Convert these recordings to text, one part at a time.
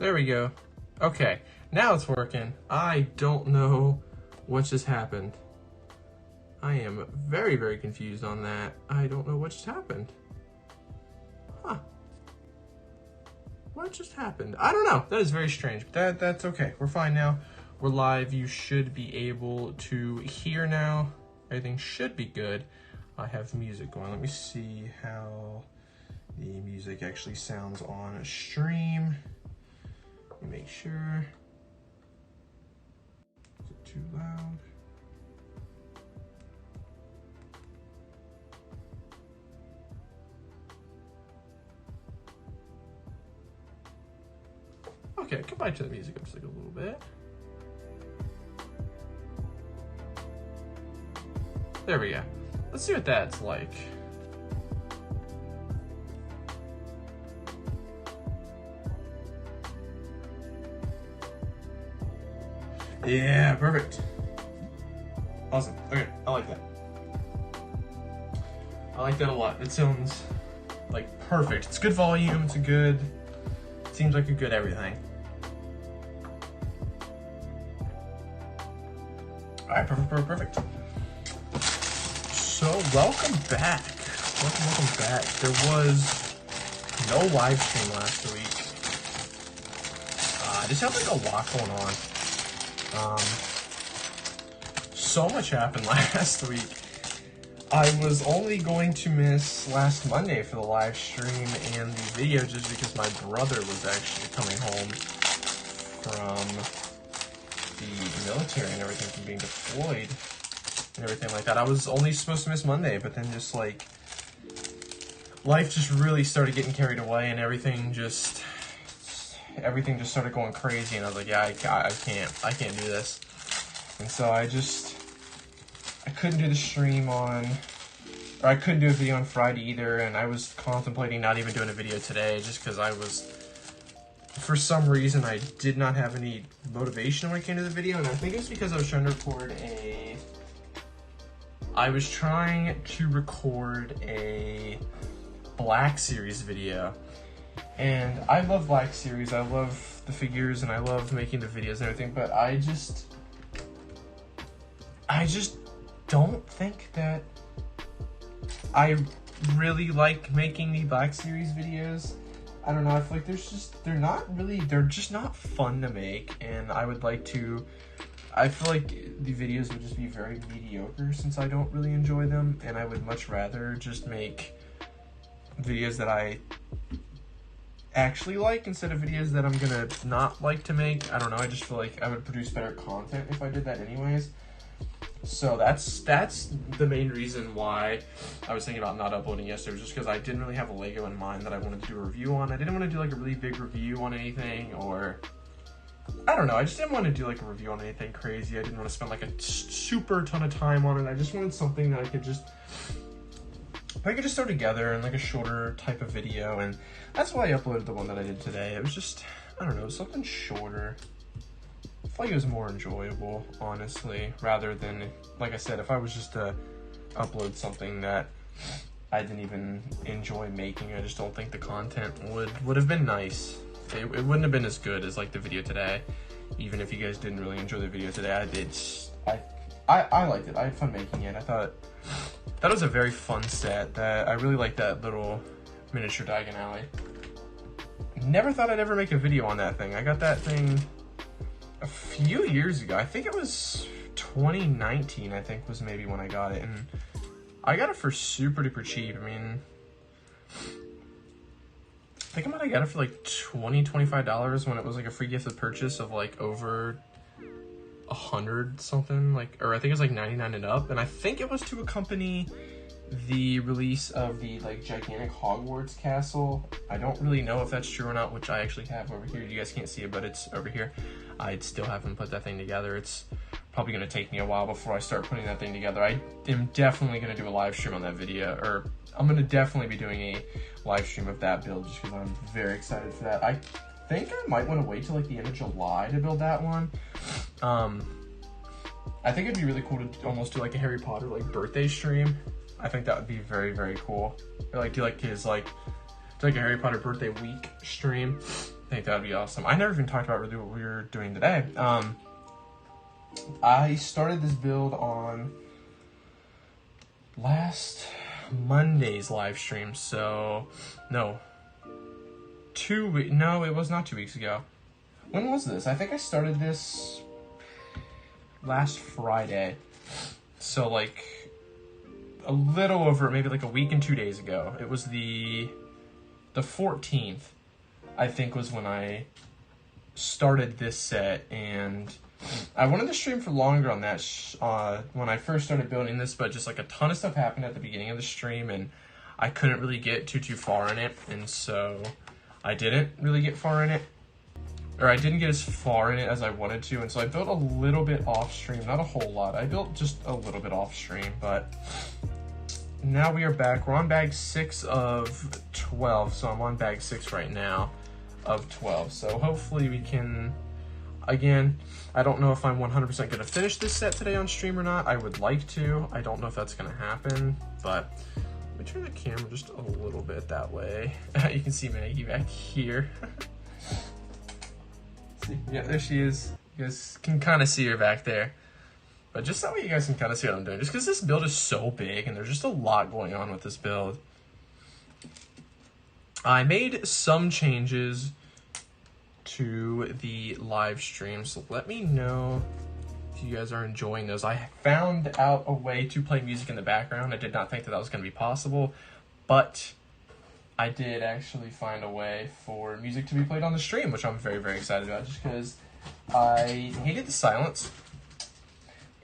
There we go. Okay, now it's working. I don't know what just happened. I am very, very confused on that. I don't know what just happened. Huh. What just happened? I don't know. That is very strange, but that's okay. We're fine now. We're live. You should be able to hear now. Everything should be good. I have music going. Let me see how the music actually sounds on a stream. Let me make sure. Is it too loud? Okay, come back to the music just like a little bit. There we go. Let's see what that's like. Yeah, perfect. Awesome. Okay, I like that. I like that a lot. It sounds like perfect. It's good volume. It's a good, seems like a good everything. All right, perfect. So welcome back. Welcome back. There was no live stream last week. I just had like a lot going on. So much happened last week. I was only going to miss last Monday for the live stream and the video just because my brother was actually coming home from the military and everything, from being deployed and everything like that. I was only supposed to miss Monday, but then just like life just really started getting carried away and everything just started going crazy, and I was like, yeah, I can't do this. And so I couldn't do the stream or I couldn't do a video on Friday either, and I was contemplating not even doing a video today just because for some reason, I did not have any motivation when it came to the video, and I think it's because I was trying to record a Black Series video. And I love Black Series, I love the figures, and I love making the videos and everything, but I just don't think that I really like making the Black Series videos. I don't know, I feel like they're just not fun to make, and I feel like the videos would just be very mediocre since I don't really enjoy them, and I would much rather just make videos that I actually like instead of videos that I'm gonna not like to make. I don't know, I just feel like I would produce better content if I did that anyways. So that's the main reason why I was thinking about not uploading yesterday, was just because I didn't really have a Lego in mind that I wanted to do a review on. I didn't want to do like a really big review on anything, or I don't know, I just didn't want to do like a review on anything crazy. I didn't want to spend like a super ton of time on it. I just wanted something that I could just throw together in like a shorter type of video, and that's why I uploaded the one that I did today. It was just, I don't know, something shorter. I feel like it was more enjoyable, honestly, rather than, like I said, if I was just to upload something that I didn't even enjoy making, I just don't think the content would have been nice. It wouldn't have been as good as like the video today. Even if you guys didn't really enjoy the video today, I liked it. I had fun making it. I thought that was a very fun set. That I really liked that little miniature Diagon Alley. Never thought I'd ever make a video on that thing. I got that thing a few years ago. I think it was 2019, I think was maybe when I got it, and I got it for super duper cheap. I mean, I think I might have got it for like $25 when it was like a free gift of purchase of like over 100 something, like, or I think it was like 99 and up, and I think it was to accompany the release of the like gigantic Hogwarts castle. I don't really know if that's true or not, which I actually have over here. You guys can't see it, but it's over here. I still haven't put that thing together. It's probably going to take me a while before I start putting that thing together. I am definitely going to do a live stream on that video, or I'm going to definitely be doing a live stream of that build just because I'm very excited for that. I think I might want to wait till like the end of July to build that one. I think it'd be really cool to almost do like a Harry Potter like birthday stream. I think that would be very, very cool. Or like do like his like a Harry Potter birthday week stream. I think that'd be awesome. I never even talked about really what we were doing today. I started this build on last Monday's live stream, so no, it was not 2 weeks ago. When was this? I think I started this last Friday, so like a little over, maybe like a week and 2 days ago. It was the 14th, I think, was when I started this set, and I wanted to stream for longer on that when I first started building this, but just like a ton of stuff happened at the beginning of the stream, and I couldn't really get too far in it, and so I didn't really get far in it, or I didn't get as far in it as I wanted to, and so I built a little bit off stream, not a whole lot. I built just a little bit off stream, but now we are back. We're on bag 6 of 12, so I'm on bag 6 right now of 12, so hopefully we can. Again, I don't know if I'm 100% going to finish this set today on stream or not. I would like to. I don't know if that's going to happen, but let me turn the camera just a little bit that way. You can see Maggie back here. See? Yeah, there she is. You guys can kind of see her back there. But just that way you guys can kind of see what I'm doing. Just because this build is so big and there's just a lot going on with this build. I made some changes to the live stream, so let me know if you guys are enjoying those. I found out a way to play music in the background. I did not think that was going to be possible, but I did actually find a way for music to be played on the stream, which I'm very, very excited about, just because I hated the silence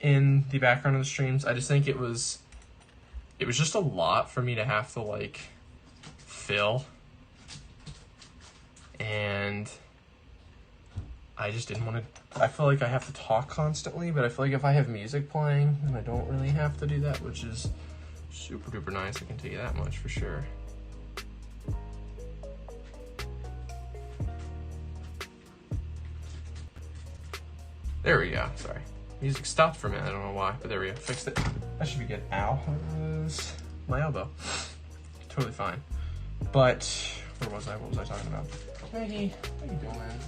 in the background of the streams. I just think it was just a lot for me to have to like fill, and I just didn't want to. I feel like I have to talk constantly, but I feel like if I have music playing, then I don't really have to do that, which is super duper nice. I can tell you that much for sure. There we go. Sorry, music stopped for a minute. I don't know why, but there we go. Fixed it. That should be good. Ow, that was my elbow. Totally fine. But where was I? What was I talking about? Maggie, what are you doing?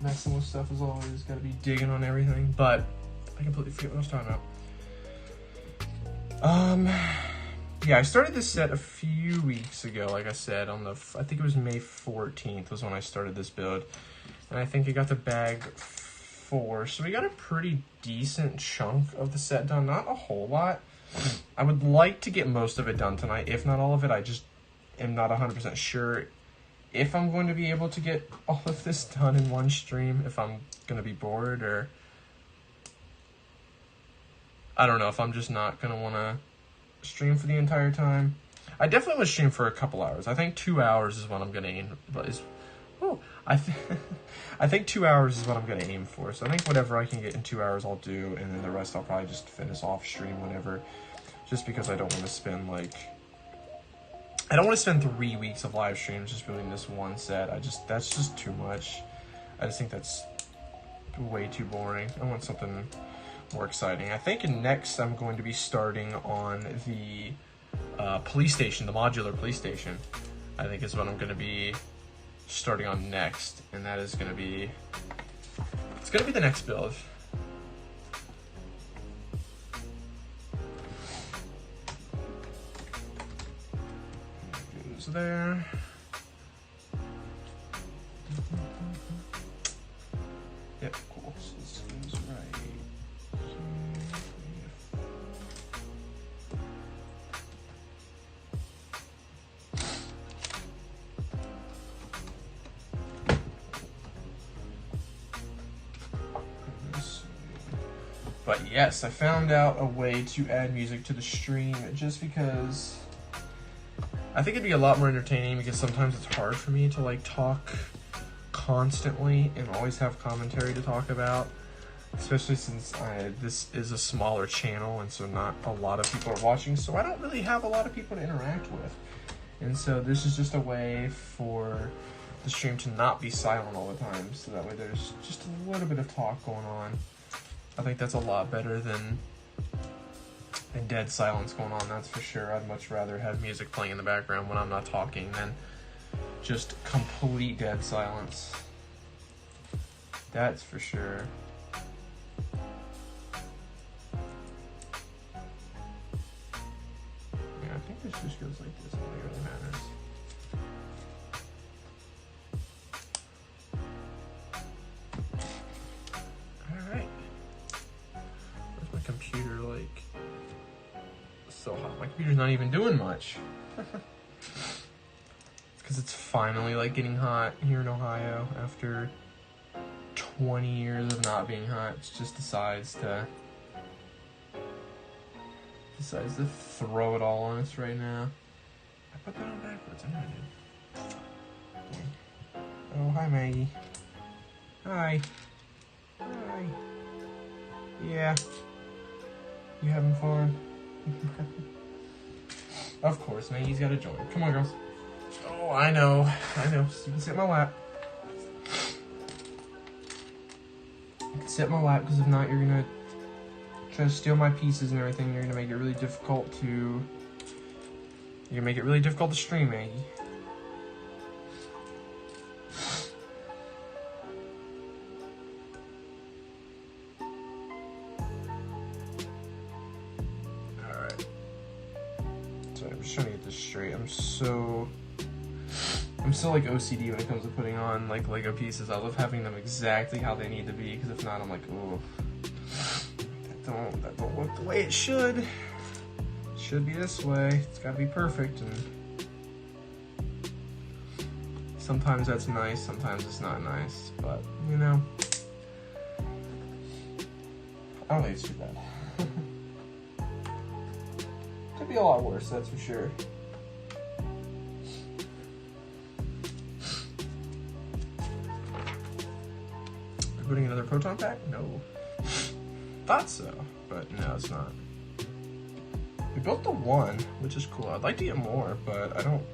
Messing with stuff as always, gotta be digging on everything, but I completely forget what I was talking about. Yeah, I started this set a few weeks ago, like I said, I think it was May 14th was when I started this build, and I think I got to bag 4, so we got a pretty decent chunk of the set done, not a whole lot. I would like to get most of it done tonight, if not all of it. I just am not 100% sure if I'm going to be able to get all of this done in one stream, if I'm going to be bored, or I don't know, if I'm just not going to want to stream for the entire time. I definitely want to stream for a couple hours. I think 2 hours is what I'm going to aim, I think 2 hours is what I'm going to aim for. So I think whatever I can get in 2 hours I'll do, and then the rest I'll probably just finish off stream whenever, just because I don't want to spend I don't want to spend 3 weeks of live streams just building this one set. That's just too much. I just think that's way too boring. I want something more exciting. I think next I'm going to be starting on the police station, the modular police station. I think is what I'm going to be starting on next, and that is going to be, it's going to be the next build. There. Yep, cool. So this goes right here. But yes, I found out a way to add music to the stream, just because I think it'd be a lot more entertaining, because sometimes it's hard for me to talk constantly and always have commentary to talk about, especially since this is a smaller channel, and so not a lot of people are watching, so I don't really have a lot of people to interact with. And so this is just a way for the stream to not be silent all the time, so that way there's just a little bit of talk going on. I think that's a lot better than dead silence going on, that's for sure. I'd much rather have music playing in the background when I'm not talking than just complete dead silence. That's for sure. Yeah, I think this just goes like this. It really matters. Alright. Where's my computer, like? So hot. My computer's not even doing much. Because it's finally like getting hot here in Ohio after 20 years of not being hot. It just decides to throw it all on us right now. I put that on backwards. I know I did. Oh, hi Maggie. Hi. Hi. Yeah. You having fun? Of course, Maggie's gotta join. Come on, girls. Oh, I know. You can sit in my lap. You can sit in my lap, because if not, you're gonna try to steal my pieces and everything. You're gonna make it really difficult to... You're gonna make it really difficult to stream, Maggie. Alright. Sorry, I'm just trying to get this straight. I'm so like OCD when it comes to putting on like Lego pieces. I love having them exactly how they need to be, because if not, I'm like, oh, that don't look the way it should. It should be this way. It's gotta be perfect, and sometimes that's nice, sometimes it's not nice, but you know, I don't think it's too bad. Could be a lot worse, that's for sure. Putting another proton pack? No. Thought so, but no, it's not. We built the one, which is cool. I'd like to get more, but I don't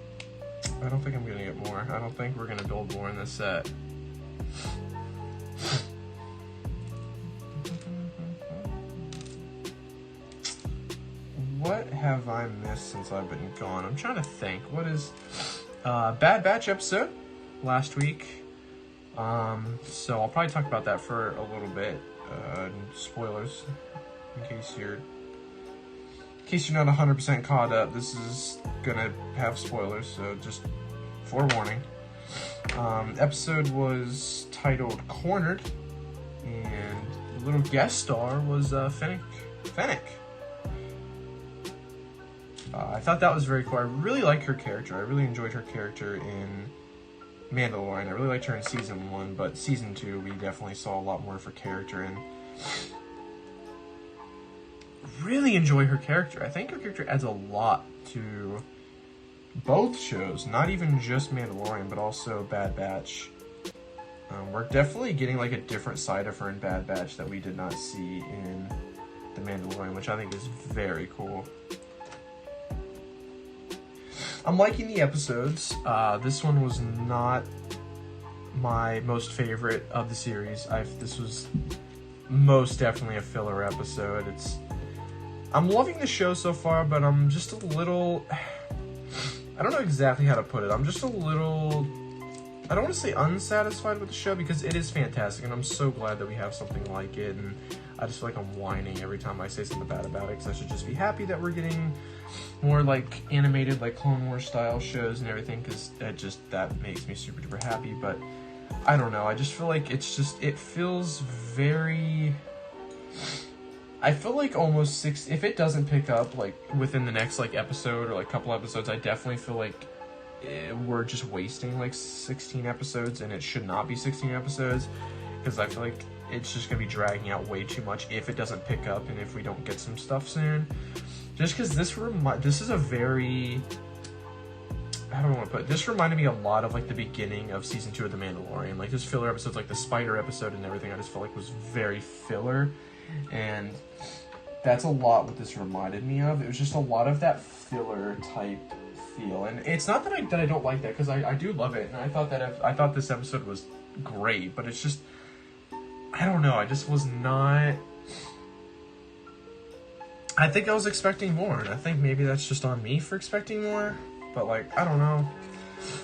think I'm gonna get more. I don't think we're gonna build more in this set. What have I missed since I've been gone? I'm trying to think. What is Bad Batch episode last week? So I'll probably talk about that for a little bit. Spoilers, in case you're not 100% caught up. This is gonna have spoilers, so just forewarning. Episode was titled Cornered, and the little guest star was Fennec. I thought that was very cool. I really like her character. I really enjoyed her character in Mandalorian. I really liked her in season 1, but season 2 we definitely saw a lot more of her character, and really enjoy her character. I think her character adds a lot to both shows, not even just Mandalorian, but also Bad Batch. We're definitely getting like a different side of her in Bad Batch that we did not see in The Mandalorian, which I think is very cool. I'm liking the episodes. This one was not my most favorite of the series. This was most definitely a filler episode. I'm loving the show so far, but I'm just a little... I don't know exactly how to put it. I'm just a little... I don't want to say unsatisfied with the show, because it is fantastic, and I'm so glad that we have something like it, and I just feel like I'm whining every time I say something bad about it, because I should just be happy that we're getting more like animated, like Clone Wars style shows and everything, because that makes me super duper happy. But I don't know, I just feel like it feels very... I feel like almost if it doesn't pick up like within the next like episode or like couple episodes, I definitely feel like we're just wasting like 16 episodes, and it should not be 16 episodes, because I feel like it's just gonna be dragging out way too much if it doesn't pick up and if we don't get some stuff soon. Just because this is a very... I don't want to put it. This reminded me a lot of like the beginning of season 2 of The Mandalorian. Like this filler episodes, like the spider episode and everything, I just felt like was very filler, and that's a lot what this reminded me of. It was just a lot of that filler type feel, and it's not that I don't like that, because I do love it, and I thought this episode was great, but it's just, I don't know, I just was not... I think I was expecting more, and I think maybe that's just on me for expecting more, but like, I don't know.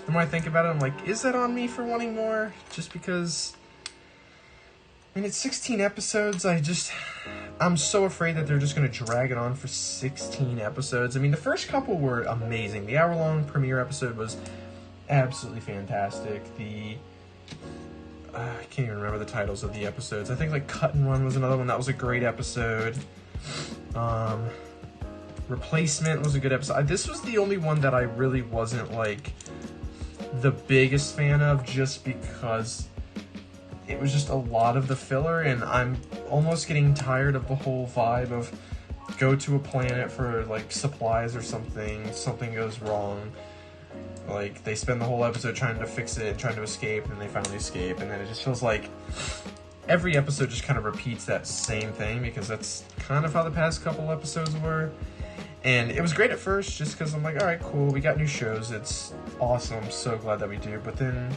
the more I think about it, I'm like, is that on me for wanting more? Just because, I mean, it's 16 episodes. I'm so afraid that they're just going to drag it on for 16 episodes. I mean, the first couple were amazing. The hour-long premiere episode was absolutely fantastic. I can't even remember the titles of the episodes. I think, like, Cut and Run was another one. That was a great episode. Replacement was a good episode. This was the only one that I really wasn't, like, the biggest fan of, just because it was just a lot of the filler, and I'm almost getting tired of the whole vibe of go to a planet for, like, supplies or something goes wrong. Like, they spend the whole episode trying to fix it, trying to escape, and they finally escape, and then it just feels like every episode just kind of repeats that same thing, because that's kind of how the past couple episodes were. And it was great at first, just because I'm like, alright, cool, we got new shows, it's awesome, I'm so glad that we do. But then,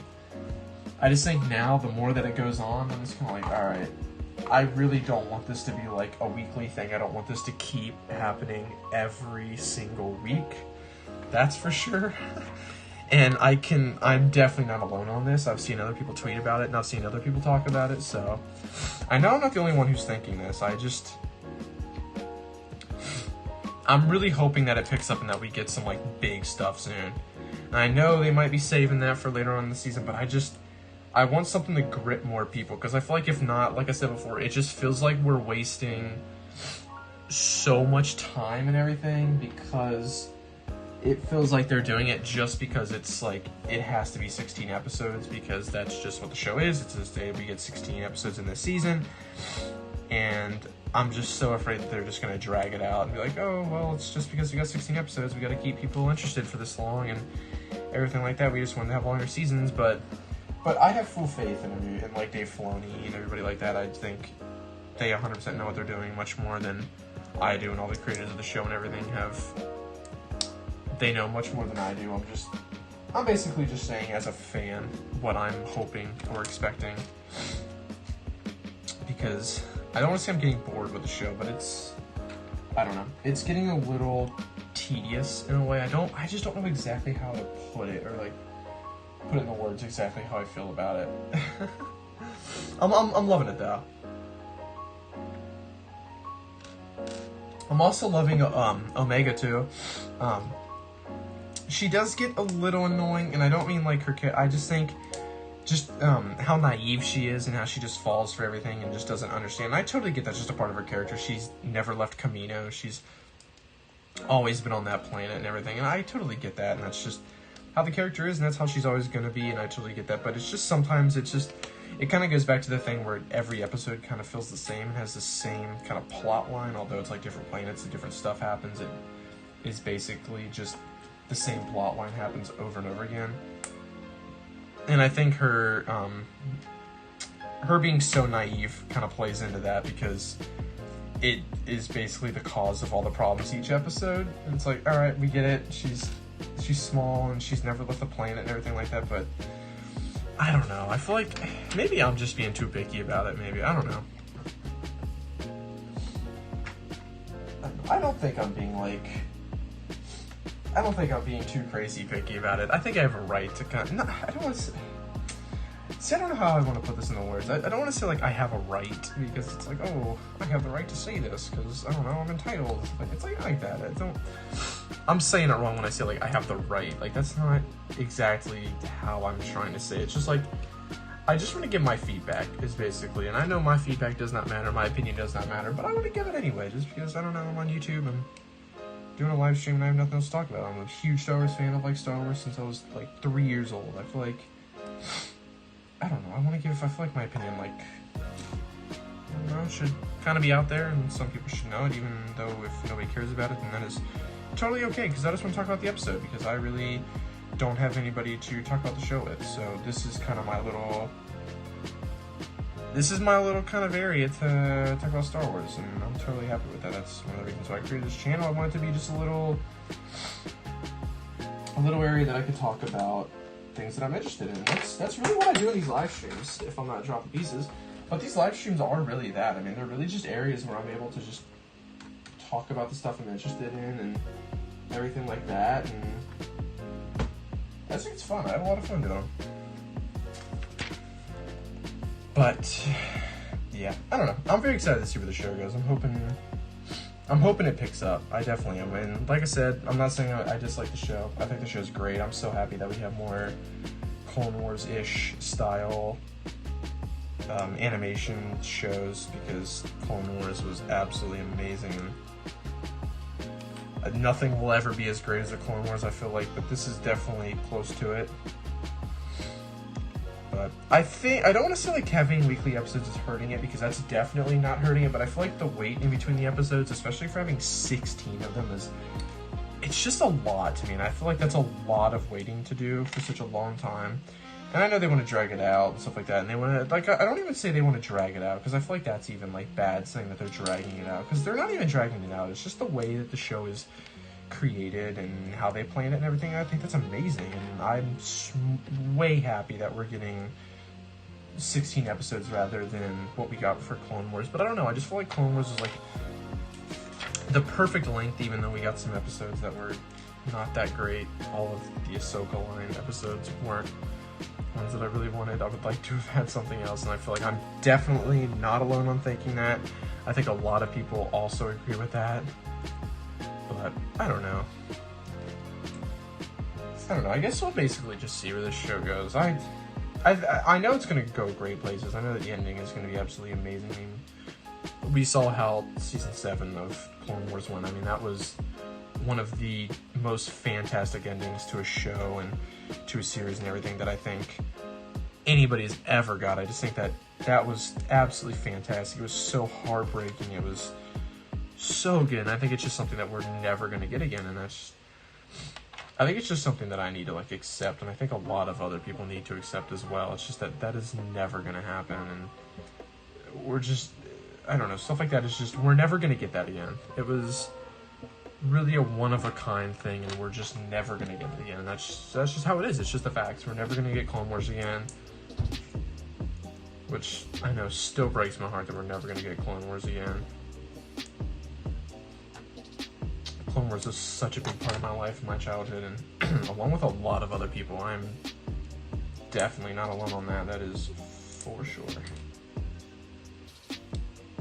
I just think now, the more that it goes on, I'm just kind of like, alright, I really don't want this to be like a weekly thing. I don't want this to keep happening every single week. That's for sure. And I'm definitely not alone on this. I've seen other people tweet about it, and I've seen other people talk about it, so I know I'm not the only one who's thinking this. I'm really hoping that it picks up and that we get some, like, big stuff soon. And I know they might be saving that for later on in the season, but I want something to grip more people, because I feel like if not, like I said before, it just feels like we're wasting so much time and everything, because it feels like they're doing it just because it's like, it has to be 16 episodes, because that's just what the show is. It's just we get 16 episodes in this season, and I'm just so afraid that they're just going to drag it out and be like, oh, well, it's just because we got 16 episodes, we got to keep people interested for this long, and everything like that. We just want to have longer seasons, but I have full faith in like Dave Filoni and everybody like that. I think they 100% know what they're doing, much more than I do, and all the creators of the show and everything they know much more than I do. I'm basically just saying, as a fan, what I'm hoping or expecting, because I don't want to say I'm getting bored with the show, but I don't know, it's getting a little tedious in a way. I just don't know exactly how to put it, or like put it in the words exactly how I feel about it. I'm loving it though. I'm also loving Omega too. She does get a little annoying, and I don't mean like her I just think how naive she is, and how she just falls for everything and just doesn't understand. And I totally get that's just a part of her character. She's never left Camino. She's always been on that planet and everything, and I totally get that, and that's just how the character is, and that's how she's always going to be, and I totally get that. But it's just sometimes it kind of goes back to the thing where every episode kind of feels the same and has the same kind of plot line, although it's like different planets and different stuff happens. It is basically just the same plot line happens over and over again. And I think her being so naive kind of plays into that, because it is basically the cause of all the problems each episode. And it's like, all right, we get it. She's small and she's never left the planet and everything like that, but I don't know. I feel like maybe I'm just being too picky about it. Maybe, I don't know. I don't think I'm being too crazy picky about it. I think I have a right to I don't want to see, I don't know how I want to put this into words. I don't want to say like I have a right, because it's like, oh, I have the right to say this because, I don't know, I'm entitled. Like, it's like that. I'm saying it wrong when I say like I have the right. Like, that's not exactly how I'm trying to say it. It's just like, I just want to give my feedback, is basically, and I know my feedback does not matter, my opinion does not matter, but I want to give it anyway, just because, I don't know, I'm on YouTube and doing a live stream and I have nothing else to talk about. I'm a huge Star Wars fan. I've liked Star Wars since I was like 3 years old. I feel like, I don't know, I feel like my opinion, like, I don't know, should kind of be out there, and some people should know it, even though if nobody cares about it, then that is totally okay, because I just want to talk about the episode, because I really don't have anybody to talk about the show with. So this is kind of my little kind of area to talk about Star Wars, and I'm totally happy with that. That's one of the reasons why I created this channel. I want it to be just a little area that I could talk about things that I'm interested in. That's really what I do in these live streams, if I'm not dropping pieces. But these live streams are really that. I mean, they're really just areas where I'm able to just talk about the stuff I'm interested in and everything like that. And I think it's fun. I have a lot of fun doing them. But yeah, I don't know. I'm very excited to see where the show goes. I'm hoping it picks up. I definitely am. And like I said, I'm not saying I dislike the show. I think the show's great. I'm so happy that we have more Clone Wars-ish style animation shows, because Clone Wars was absolutely amazing. Nothing will ever be as great as the Clone Wars, I feel like, but this is definitely close to it. But I don't want to say like having weekly episodes is hurting it, because that's definitely not hurting it, but I feel like the wait in between the episodes, especially for having 16 of them, it's just a lot to me, and I feel like that's a lot of waiting to do for such a long time. And I know they want to drag it out and stuff like that, and they want to, like, I don't even say they want to drag it out, because I feel like that's even, like, bad, saying that they're dragging it out, because they're not even dragging it out. It's just the way that the show is created and how they plan it and everything. I think that's amazing, and I'm way happy that we're getting 16 episodes rather than what we got for Clone Wars. But I don't know, I just feel like Clone Wars is, like, the perfect length, even though we got some episodes that were not that great. All of the Ahsoka line episodes weren't ones that I really wanted. I would like to have had something else, and I feel like I'm definitely not alone on thinking that. I think a lot of people also agree with that, but I don't know. I guess we'll basically just see where this show goes. I know it's going to go great places. I know that the ending is going to be absolutely amazing. I mean, we saw how season 7 of Clone Wars went. I mean, that was one of the most fantastic endings to a show and to a series and everything that I think anybody's ever got. I just think that was absolutely fantastic. It was so heartbreaking. It was so good. And I think it's just something that we're never going to get again. And I think it's just something that I need to, like, accept. And I think a lot of other people need to accept as well. It's just that is never going to happen. And we're just, I don't know, stuff like that is just, we're never going to get that again. It was really a one-of-a-kind thing, and we're just never going to get it again. And that's just how it is. It's just the facts. We're never going to get Clone Wars again, which I know still breaks my heart that we're never going to get Clone Wars again. Clone Wars was such a big part of my life and my childhood, and along with a lot of other people, I'm definitely not alone on that. That is for sure.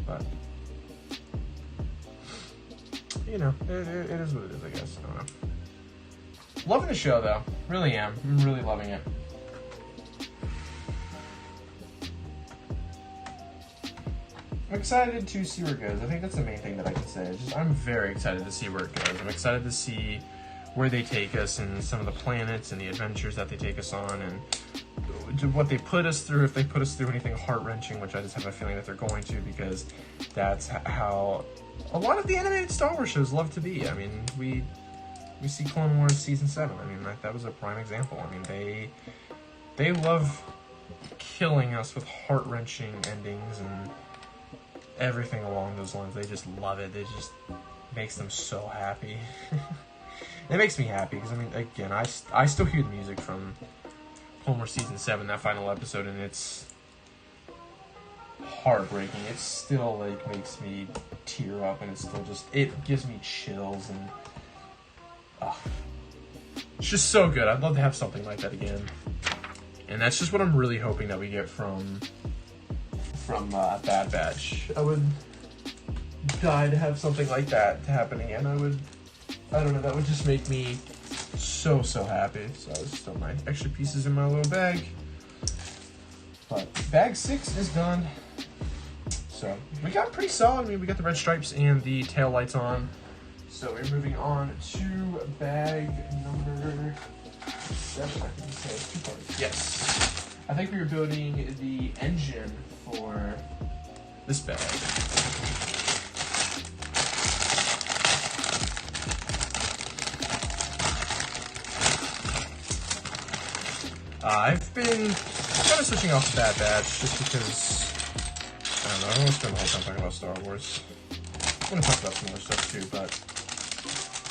But you know, it is what it is, I guess. I don't know. Loving the show, though. Really am. I'm really loving it. I'm excited to see where it goes. I think that's the main thing that I can say. I'm very excited to see where it goes. I'm excited to see where they take us and some of the planets and the adventures that they take us on, and what they put us through, if they put us through anything heart-wrenching, which I just have a feeling that they're going to, because that's how a lot of the animated Star Wars shows love to be. I mean, we see Clone Wars Season 7. I mean, that was a prime example. I mean, they love killing us with heart-wrenching endings and everything along those lines. They just love it. It just makes them so happy. It makes me happy, because, I mean, again, I still hear the music from Clone Wars Season 7, that final episode, and it's heartbreaking. It still, like, makes me tear up, and it gives me chills, and it's just so good. I'd love to have something like that again, and that's just what I'm really hoping that we get from Bad Batch. I would die to have something like that to happen again. I don't know, that would just make me so happy. So there's still my extra pieces in my little bag. But bag 6 is done. So we got pretty solid. I mean, we got the red stripes and the tail lights on. So we're moving on to bag number 7. I think this has 2 parts. Yes. I think we were building the engine for this bag. I've been kind of switching off the Bad Batch just because, I don't know, I don't want to spend the whole time talking about Star Wars. I'm going to talk about some other stuff too, but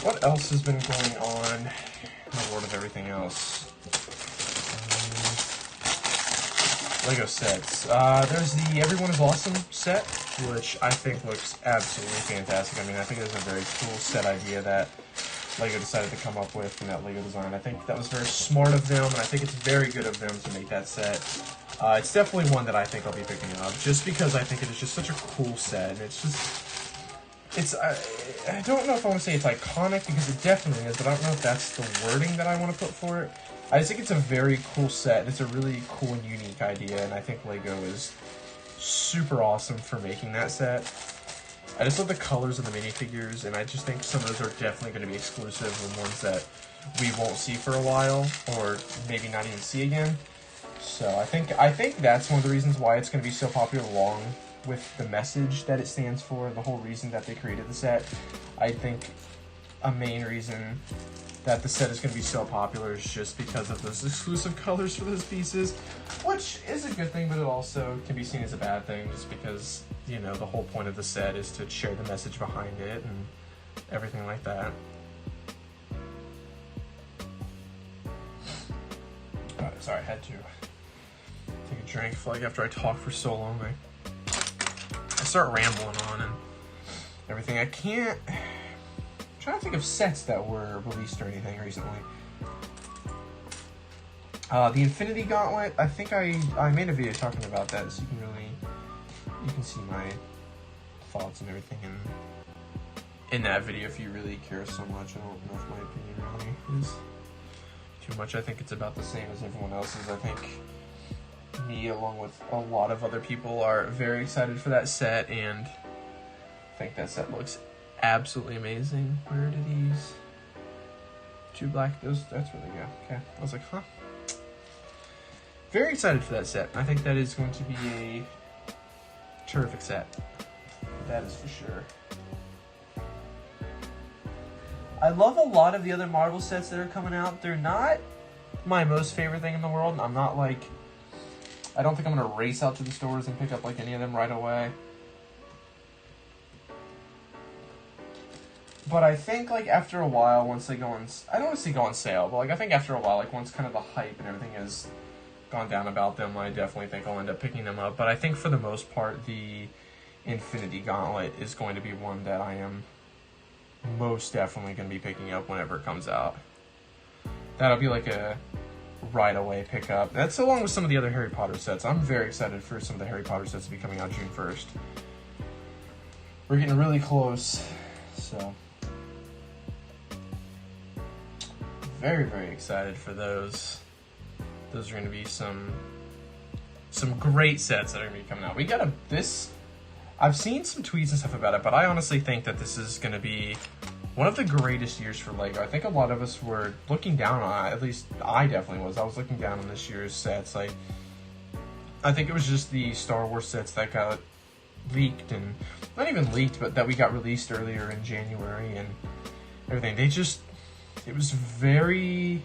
what else has been going on in the world of everything else? Lego sets. There's the Everyone is Awesome set, which I think looks absolutely fantastic. I mean, I think it's a very cool set idea that LEGO decided to come up with in that LEGO design. I think that was very smart of them, and I think it's very good of them to make that set. It's definitely one that I think I'll be picking up, just because I think it is just such a cool set. And it's just, I don't know if I want to say it's iconic, because it definitely is, but I don't know if that's the wording that I want to put for it. I just think it's a very cool set. It's a really cool and unique idea, and I think LEGO is super awesome for making that set. I just love the colors of the minifigures, and I just think some of those are definitely going to be exclusive and ones that we won't see for a while, or maybe not even see again. So I think that's one of the reasons why it's going to be so popular, along with the message that it stands for, the whole reason that they created the set. I think a main reason that the set is going to be so popular is just because of those exclusive colors for those pieces, which is a good thing, but it also can be seen as a bad thing, just because, you know, the whole point of the set is to share the message behind it and everything like that. Sorry, I had to take a drink. I feel like after I talk for so long, I start rambling on and everything. I'm trying to think of sets that were released or anything recently. The Infinity Gauntlet, I think I made a video talking about that, so you can see my thoughts and everything in that video if you really care so much. I don't know if my opinion really is too much. I think it's about the same as everyone else's. I think me, along with a lot of other people, are very excited for that set, and I think that set looks absolutely amazing. Where did these two black, that's where they go. Okay, I was like, huh. Very excited for that set. I think that is going to be a terrific set. That is for sure. I love a lot of the other Marvel sets that are coming out. They're not my most favorite thing in the world. I'm not like, I don't think I'm going to race out to the stores and pick up like any of them right away. But I think like after a while, once they go on, I don't want to say go on sale, but like I think after a while, like once kind of the hype and everything has gone down about them, I definitely think I'll end up picking them up. But I think for the most part, the Infinity Gauntlet is going to be one that I am most definitely going to be picking up whenever it comes out. That'll be like a right away pickup. That's along with some of the other Harry Potter sets. I'm very excited for some of the Harry Potter sets to be coming out June 1st. We're getting really close, so very, very excited for those. Those are going to be some great sets that are going to be coming out. We got I've seen some tweets and stuff about it, but I honestly think that this is going to be one of the greatest years for LEGO. I think a lot of us were looking down on it. At least I definitely was. I was looking down on this year's sets. Like, I think it was just the Star Wars sets that got leaked, and not even leaked, but that we got released earlier in January and everything. It was very,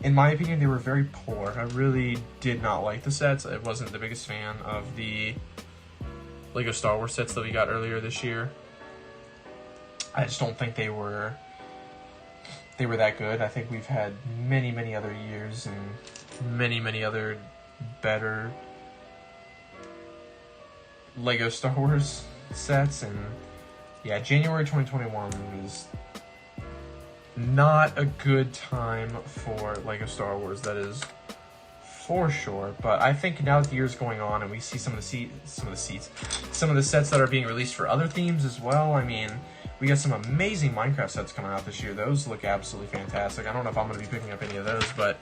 in my opinion, they were very poor. I really did not like the sets. I wasn't the biggest fan of the LEGO Star Wars sets that we got earlier this year. I just don't think they were that good. I think we've had many, many other years and many, many other better LEGO Star Wars sets. And yeah, January 2021 was not a good time for LEGO Star Wars. That is for sure. But I think now that the year's going on and we see some of the sets that are being released for other themes as well. I mean, we got some amazing Minecraft sets coming out this year. Those look absolutely fantastic. I don't know if I'm going to be picking up any of those, but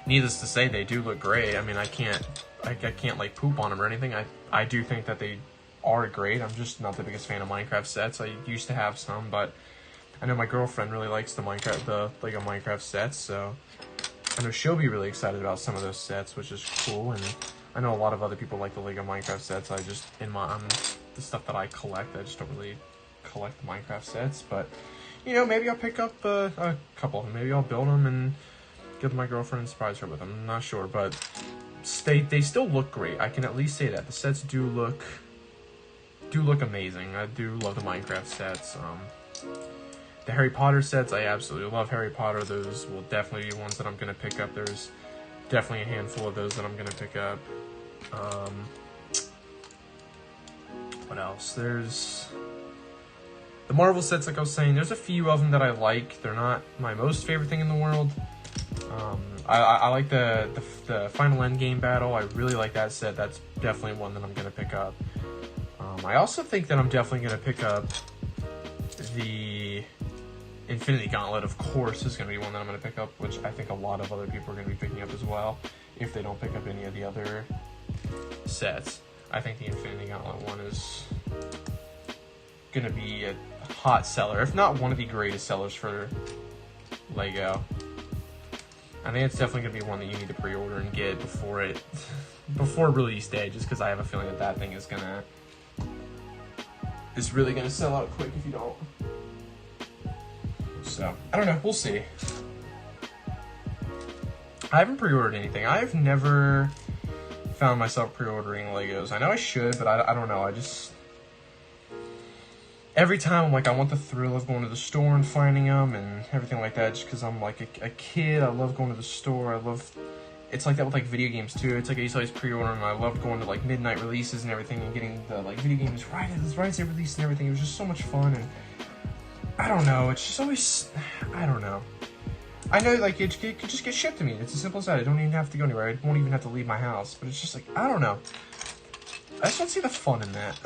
needless to say, they do look great. I mean, I can't like poop on them or anything. I do think that they are great. I'm just not the biggest fan of Minecraft sets. I used to have some, but I know my girlfriend really likes the LEGO Minecraft sets, so I know she'll be really excited about some of those sets, which is cool. And I know a lot of other people like the LEGO Minecraft sets. The stuff that I collect, I just don't really collect the Minecraft sets. But, you know, maybe I'll pick up a couple of them. Maybe I'll build them and give my girlfriend and surprise her with them. I'm not sure, but they still look great. I can at least say that. The sets do look amazing. I do love the Minecraft sets. The Harry Potter sets, I absolutely love Harry Potter. Those will definitely be ones that I'm going to pick up. There's definitely a handful of those that I'm going to pick up. What else? There's The Marvel sets, like I was saying, there's a few of them that I like. They're not my most favorite thing in the world. I like the Final Endgame battle. I really like that set. That's definitely one that I'm going to pick up. I also think that I'm definitely going to pick up the Infinity Gauntlet, of course, is going to be one that I'm going to pick up, which I think a lot of other people are going to be picking up as well, if they don't pick up any of the other sets. I think the Infinity Gauntlet one is going to be a hot seller, if not one of the greatest sellers for Lego. I think it's definitely going to be one that you need to pre-order and get before release day, just because I have a feeling that that thing is really going to sell out quick if you don't. So, I don't know. We'll see. I haven't pre-ordered anything. I've never found myself pre-ordering Legos. I know I should, but I don't know. I just... Every time I'm like, I want the thrill of going to the store and finding them and everything like that, just because I'm like a kid. I love going to the store. It's like that with like video games too. It's like I used to always pre-order and I loved going to like midnight releases and everything and getting the like video games right as they released and everything. It was just so much fun, and I don't know. It's just always, I don't know. I know like it could just get shipped to me. It's as simple as that. I don't even have to go anywhere. I won't even have to leave my house. But it's just like, I don't know. I just don't see the fun in that.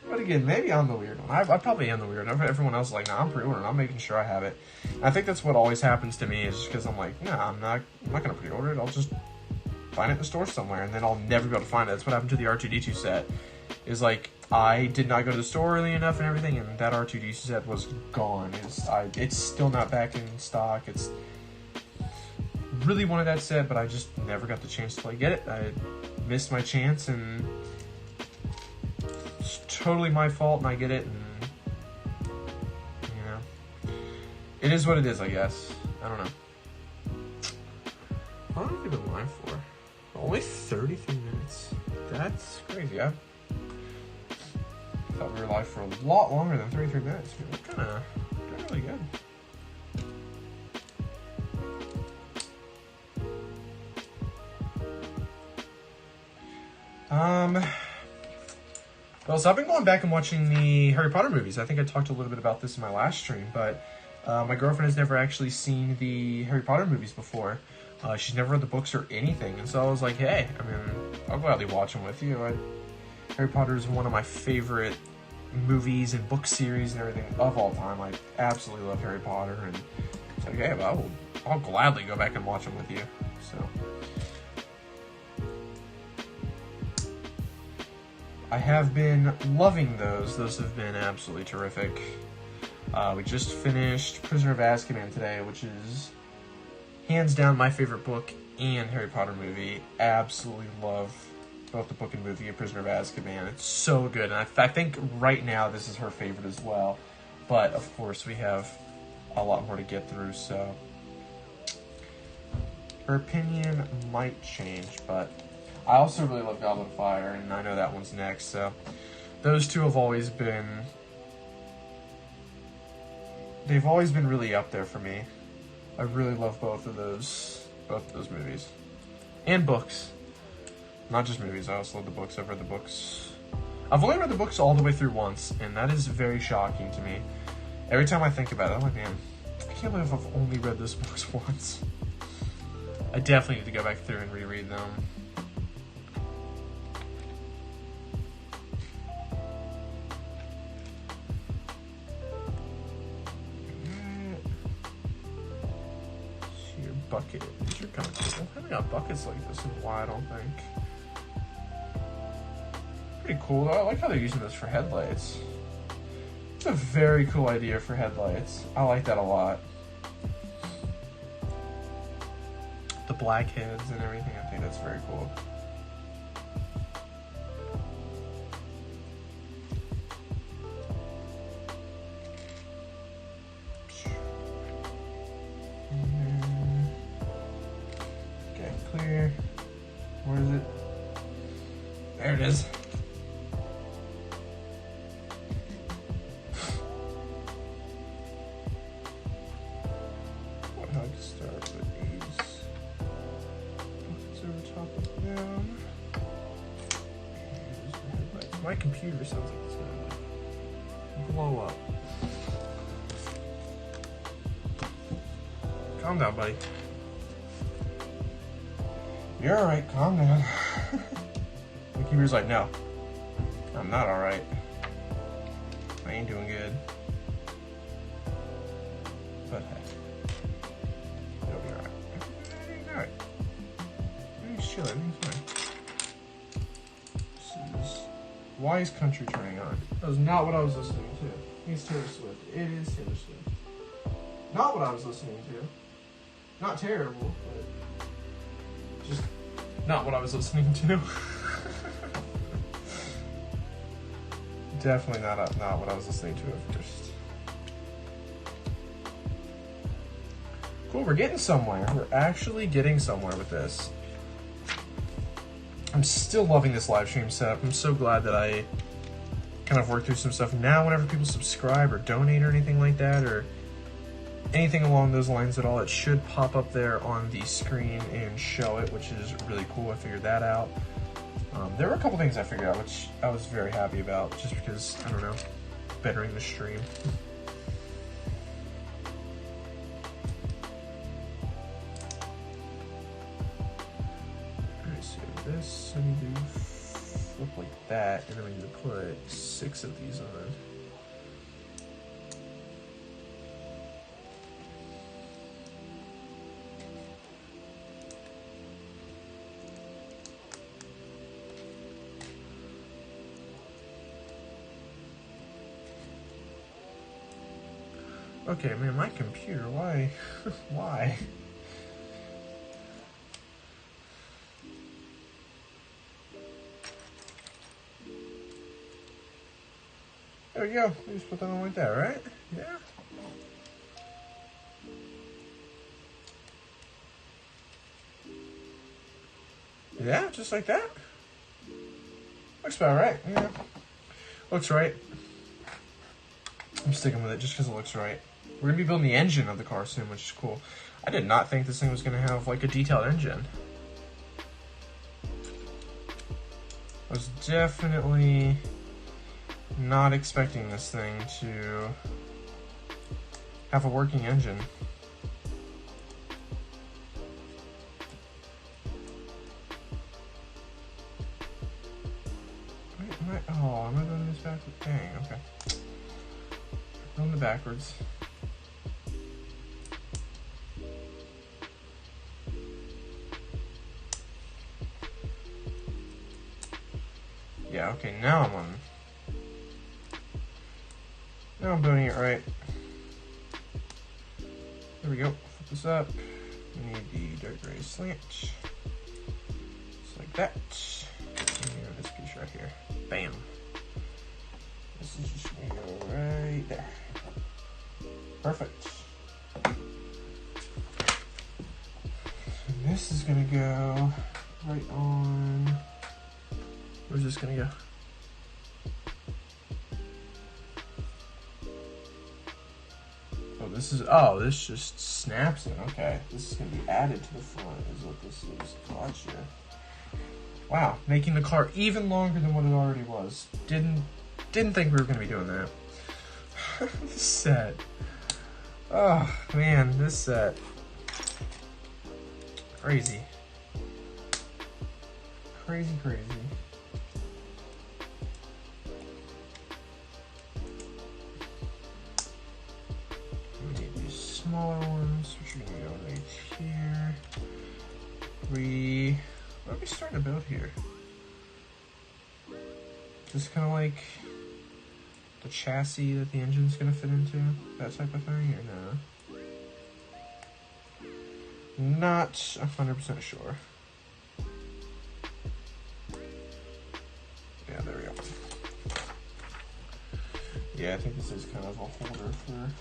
But again, maybe I'm the weird one. I probably am the weird one. Everyone else is like, nah, I'm pre-ordering. I'm making sure I have it. And I think that's what always happens to me, is just because I'm like, nah, I'm not going to pre-order it. I'll just find it in the store somewhere, and then I'll never be able to find it. That's what happened to the R2-D2 set. Is like, I did not go to the store early enough and everything, and that R2-D2 set was gone. It's still not back in stock. It's really wanted that set, but I just never got the chance to like get it. I missed my chance, and it's totally my fault, and I get it, and you know, it is what it is, I guess. I don't know. How long have you been live for? Only 33 minutes. That's crazy. I thought we were live for a lot longer than 33 minutes. We're kind of doing really good. Well, so I've been going back and watching the Harry Potter movies. I think I talked a little bit about this in my last stream, but my girlfriend has never actually seen the Harry Potter movies before. She's never read the books or anything, and so I was like, hey, I mean, I'll gladly watch them with you. Harry Potter is one of my favorite movies and book series and everything of all time. I absolutely love Harry Potter, and it's like, hey, well, I'll gladly go back and watch them with you. So I have been loving those. Those have been absolutely terrific. We just finished Prisoner of Azkaban today, which is hands down my favorite book and Harry Potter movie. Absolutely love both the book and movie of Prisoner of Azkaban. It's so good, and I think right now this is her favorite as well. But of course we have a lot more to get through, so her opinion might change. But I also really love Goblet of Fire, and I know that one's next. So those two have always been, they've always been really up there for me. I really love both of those movies and books. Not just movies, I also love the books. I've read the books. I've only read the books all the way through once, and that is very shocking to me. Every time I think about it, I'm like, man, I can't believe I've only read those books once. I definitely need to go back through and reread them. See your bucket. These are kind of cool. I haven't got buckets like this in a while, I don't think. Pretty cool though. I like how they're using this for headlights. It's a very cool idea for headlights. I like that a lot. The black heads and everything, I think that's very cool. Okay, clear. Where is it? There it is. My computer sounds like it's gonna blow up. Calm down, buddy. You're alright, calm down. The keeper's like, no, I'm not alright. I ain't doing good. But hey, it'll be alright. He's alright. He's chilling, he's fine. This is... Why is country turning on? That was not what I was listening to. It's Taylor Swift. It is Taylor Swift. Not what I was listening to. Not terrible, but just not what I was listening to. Definitely not what I was listening to at first. Cool, we're getting somewhere. We're actually getting somewhere with this. I'm still loving this live stream setup. I'm so glad that I kind of worked through some stuff. Now whenever people subscribe or donate or anything like that, or anything along those lines at all, it should pop up there on the screen and show it, which is really cool. I figured that out. There were a couple things I figured out, which I was very happy about, just because, I don't know, bettering the stream. Alright, so this, I need to flip like that, and then we need to put 6 of these on. Okay, man, my computer, why? Why? There we go. We just put that on like that, right? Yeah. Yeah, just like that. Looks about right, yeah. Looks right. I'm sticking with it just because it looks right. We're going to be building the engine of the car soon, which is cool. I did not think this thing was going to have, like, a detailed engine. I was definitely not expecting this thing to have a working engine. Wait, am I doing this backwards? Dang, okay. Doing the backwards. Yeah, okay, now I'm on. Now I'm doing it right. There we go. Flip this up. We need the dark gray slant. Just like that. And this piece right here. Bam. This is just gonna go right there. Perfect. And this is gonna go right on. Where's this gonna go? This just snaps it. Okay, this is gonna be added to the front is what this is. Gotcha. Wow, making the car even longer than what it already was. Didn't think we were gonna be doing that. This set. Oh man, this set. Crazy. Crazy, crazy. Smaller ones, which are gonna go right here. What are we starting to build here? Just kind of like the chassis that the engine's gonna fit into, that type of thing, or no? Not 100% sure. Yeah, there we go. Yeah, I think this is kind of a holder for that.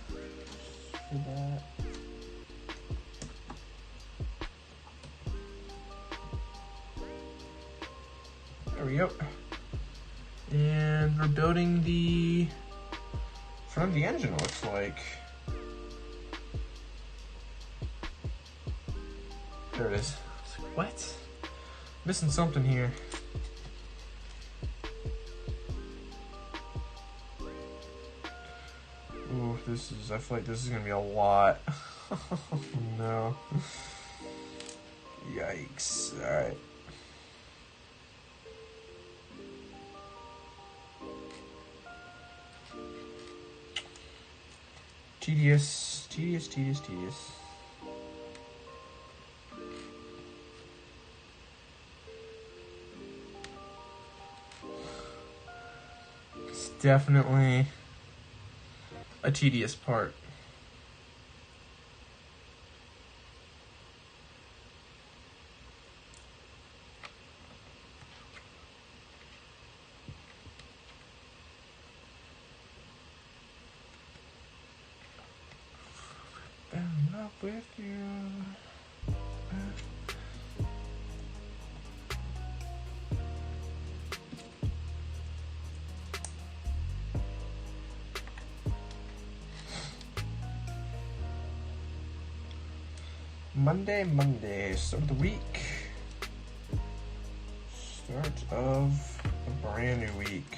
There we go. And we're building the front of the engine, it looks like. There it is. I was like, what? Missing something here. I feel like this is gonna be a lot. Oh, no. Yikes. Alright. Tedious. It's definitely a tedious part. I'm not with you. Monday, start of the week. Start of a brand new week.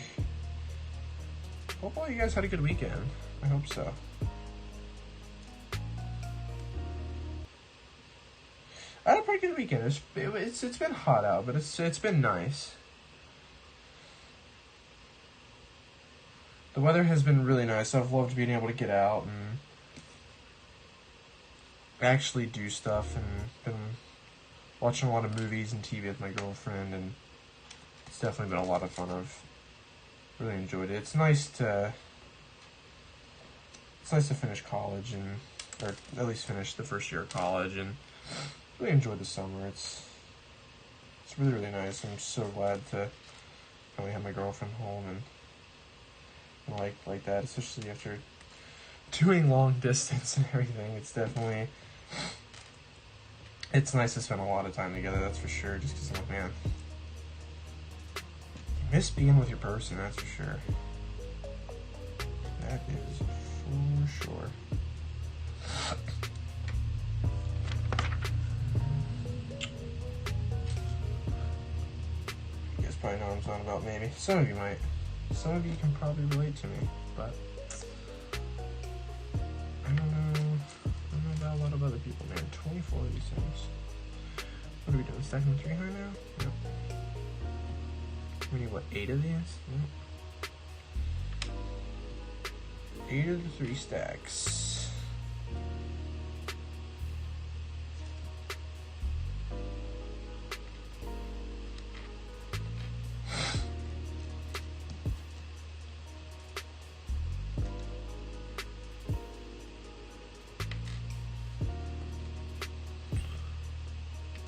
Hopefully you guys had a good weekend. I hope so. I had a pretty good weekend. It's been hot out, but it's been nice. The weather has been really nice. I've loved being able to get out and actually do stuff, and been watching a lot of movies and TV with my girlfriend, and it's definitely been a lot of fun. I've really enjoyed it. It's nice to finish college, or at least finish the first year of college, and really enjoyed the summer. It's really, really nice. I'm so glad to finally have my girlfriend home and like that, especially after doing long distance and everything. It's nice to spend a lot of time together, that's for sure, just because I'm like, man, you miss being with your person, that's for sure. That is for sure. You guys probably know what I'm talking about, maybe. Some of you might. Some of you can probably relate to me, but I don't know about a lot of other people, man. 24 of these things. What are we doing? Stacking 3 high now? Yep. We need, what, 8 of these? Yep. 8 of the 3 stacks.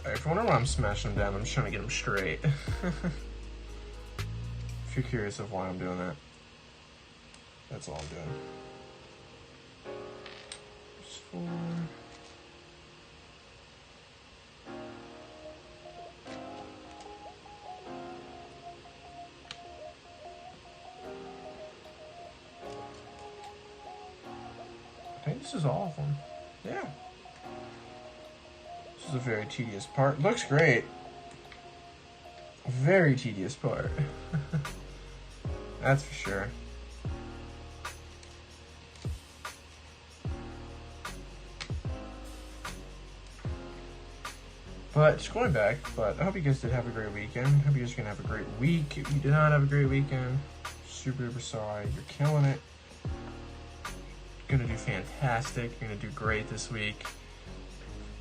If you wonder why I'm smashing them down, I'm just trying to get them straight. If you're curious of why I'm doing that, that's all I'm doing. Just 4. I think this is all of them. Yeah. This is a very tedious part. Looks great. Very tedious part. That's for sure. But just going back, I hope you guys did have a great weekend. I hope you guys are gonna have a great week. If you did not have a great weekend, super sorry. You're killing it. You're gonna do fantastic. You're gonna do great this week.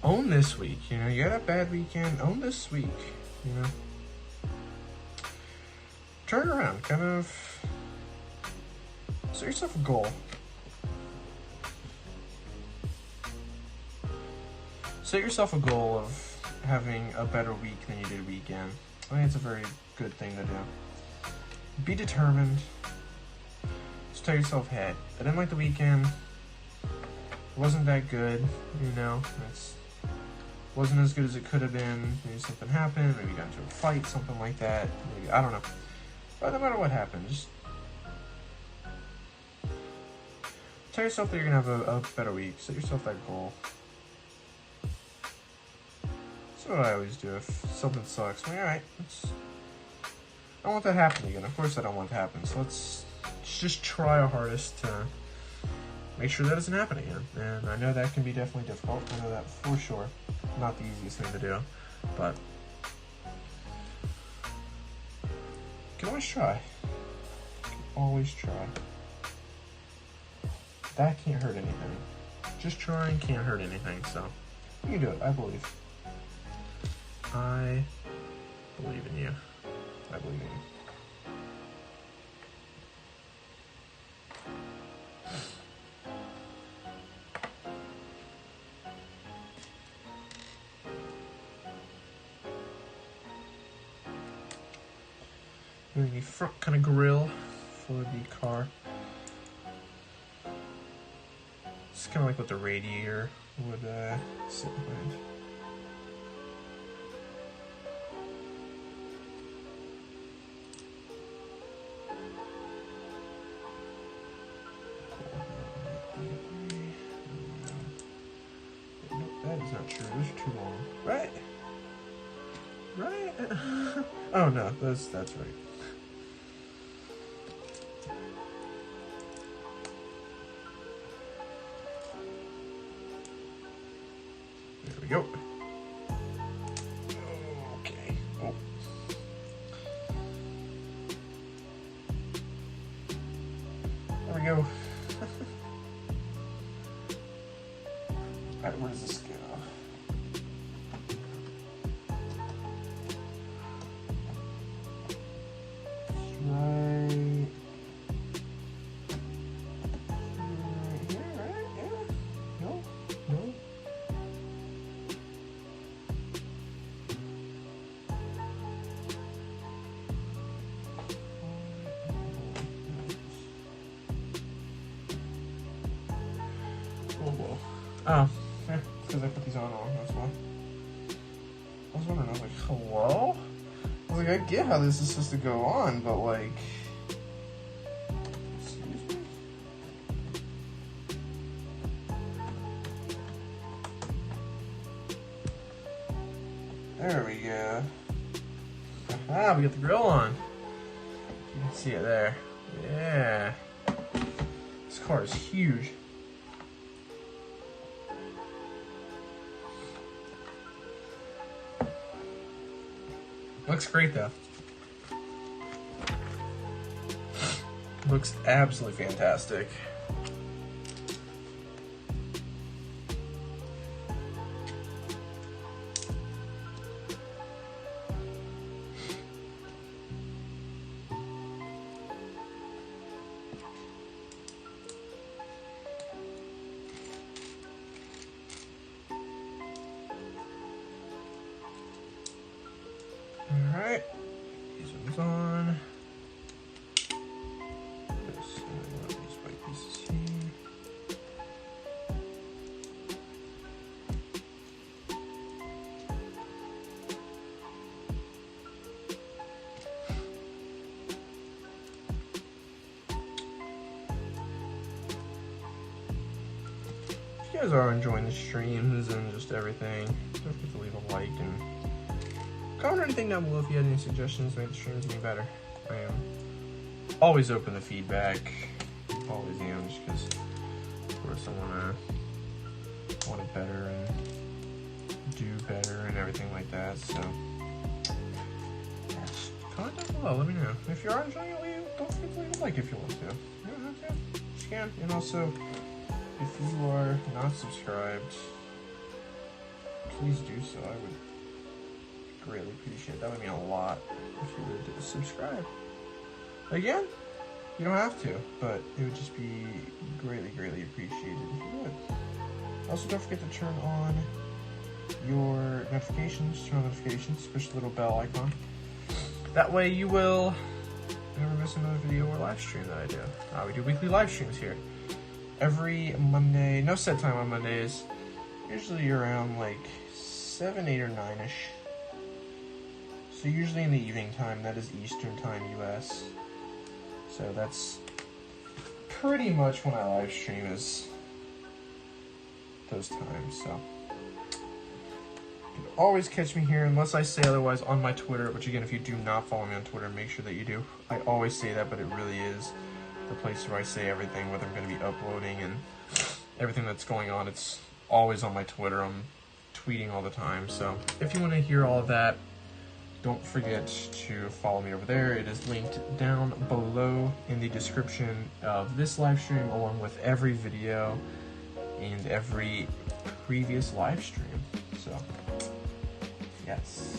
Own this week, you know, you had a bad weekend, own this week, you know. Turn it around, kind of set yourself a goal. Set yourself a goal of having a better week than you did weekend. I think it's a very good thing to do. Be determined. Just tell yourself, hey, I didn't like the weekend. It wasn't that good, you know. Wasn't as good as it could have been. Maybe something happened. Maybe you got into a fight, something like that. Maybe, I don't know. But no matter what happened, just tell yourself that you're gonna have a better week. Set yourself that goal. That's what I always do if something sucks. I'm like, alright, I don't want that to happen again. Of course I don't want it to happen. So let's just try our hardest to make sure that doesn't happen again. And I know that can be definitely difficult. I know that for sure. Not the easiest thing to do, but you can always try. You can always try. That can't hurt anything. Just trying can't hurt anything, so you can do it. I believe. I believe in you. I believe in you. Doing the front kind of grill for the car. It's kind of like what the radiator would sit behind. Nope, that is not true. Those are too long. Right? Right? Oh no, that's right. There we go. Okay. Oh. There we go. Alright, where does this go? Oh, yeah, because I put these on wrong, that's why. I was wondering, I was like, hello? I was like, I get how this is supposed to go on, but like... Excuse me? There we go. Ah, we got the grill on. You can see it there. Yeah. This car is huge. Looks great though. Looks absolutely fantastic. Alright, these ones on. These white pieces here. If you guys are enjoying the streams and just everything, don't forget to leave a like and comment anything down below if you had any suggestions to make the streams any better. I am always open to feedback. Always am, just because of course I want it better and do better and everything like that. So yes, comment down below, let me know. If you are enjoying it, don't forget to leave a like if you want to. You don't have to, you can. And also, if you are not subscribed, please do so. I would greatly appreciate it. That would mean a lot if you would subscribe. Again, you don't have to, but it would just be greatly appreciated if you would. Also, don't forget to turn on your notifications, push the little bell icon. That way you will never miss another video or live stream that I do. We do weekly live streams here. Every Monday, no set time on Mondays, usually around like 7, 8, or 9-ish. So usually in the evening time, that is Eastern time, US. So that's pretty much when I live stream is those times, so. You can always catch me here, unless I say otherwise on my Twitter, which again, if you do not follow me on Twitter, make sure that you do. I always say that, but it really is the place where I say everything, whether I'm going to be uploading and everything that's going on. It's always on my Twitter. I'm tweeting all the time. So if you want to hear all of that, don't forget to follow me over there. It is linked down below in the description of this live stream, along with every video and every previous live stream. So, yes.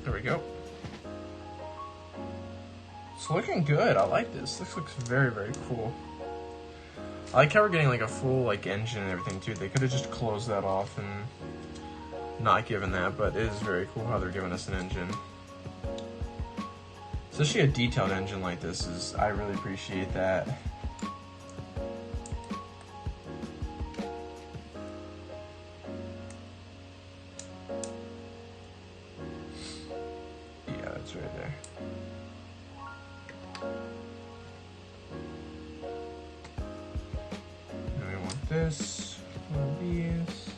There we go. It's looking good. I like this. This looks very, very cool. I like how we're getting like a full like engine and everything too. They could have just closed that off and not given that, but it is very cool how they're giving us an engine. Especially a detailed engine like this is, I really appreciate that. It's right there. And we want this, one of these,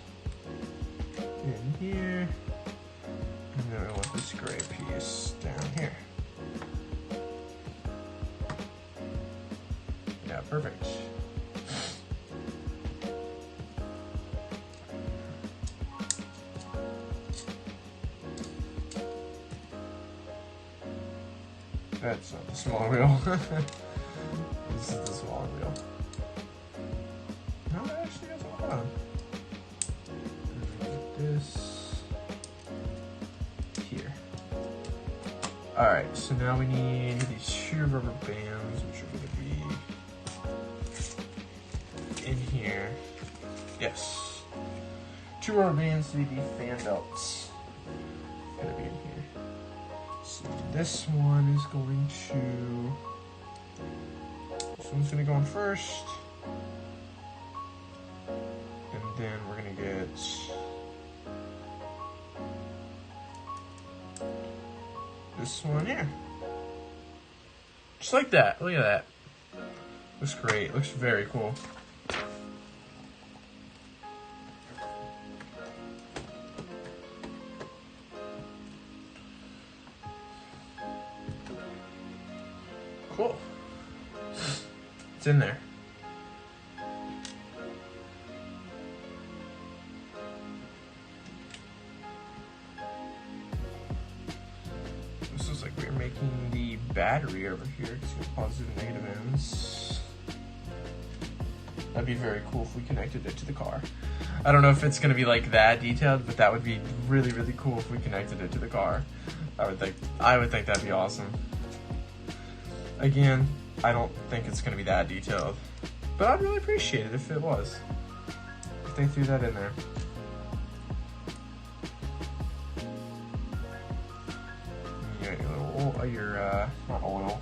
in here, and then we want this gray piece down here. Yeah, perfect. That's not the small wheel. This is the smaller wheel. No, it actually has all on. This here. Alright, so now we need these two rubber bands, which are going to be in here. Yes. Two rubber bands to be the fan belts. Gonna be in here. So this one is going to, this one's gonna go on first, and then we're gonna get this one here, just like that. Look at that. Looks great. Looks very cool. Cool. It's in there. This looks like we're making the battery over here because you have positive and negative ends. That'd be very cool if we connected it to the car. I don't know if it's gonna be like that detailed, but that would be really, really cool if we connected it to the car. I would think that'd be awesome. Again, I don't think it's going to be that detailed, but I'd really appreciate it if it was. If they threw that in there. You got your little, not oil,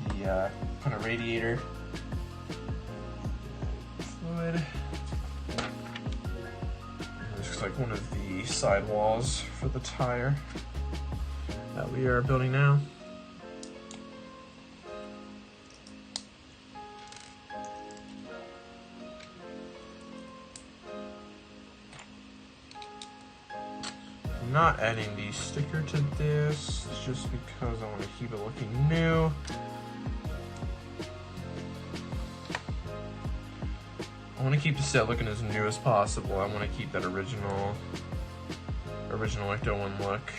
the kind of radiator fluid. This looks like one of the sidewalls for the tire that we are building now. Not adding the sticker to this just because I want to keep it looking new. I want to keep the set looking as new as possible. I want to keep that original ECTO-1 look.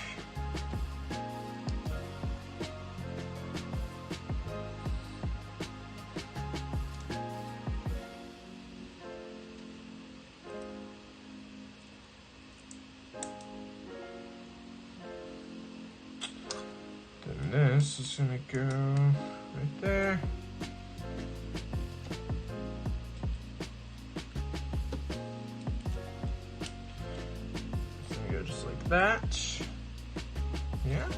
This is gonna go right there. that. Yeah.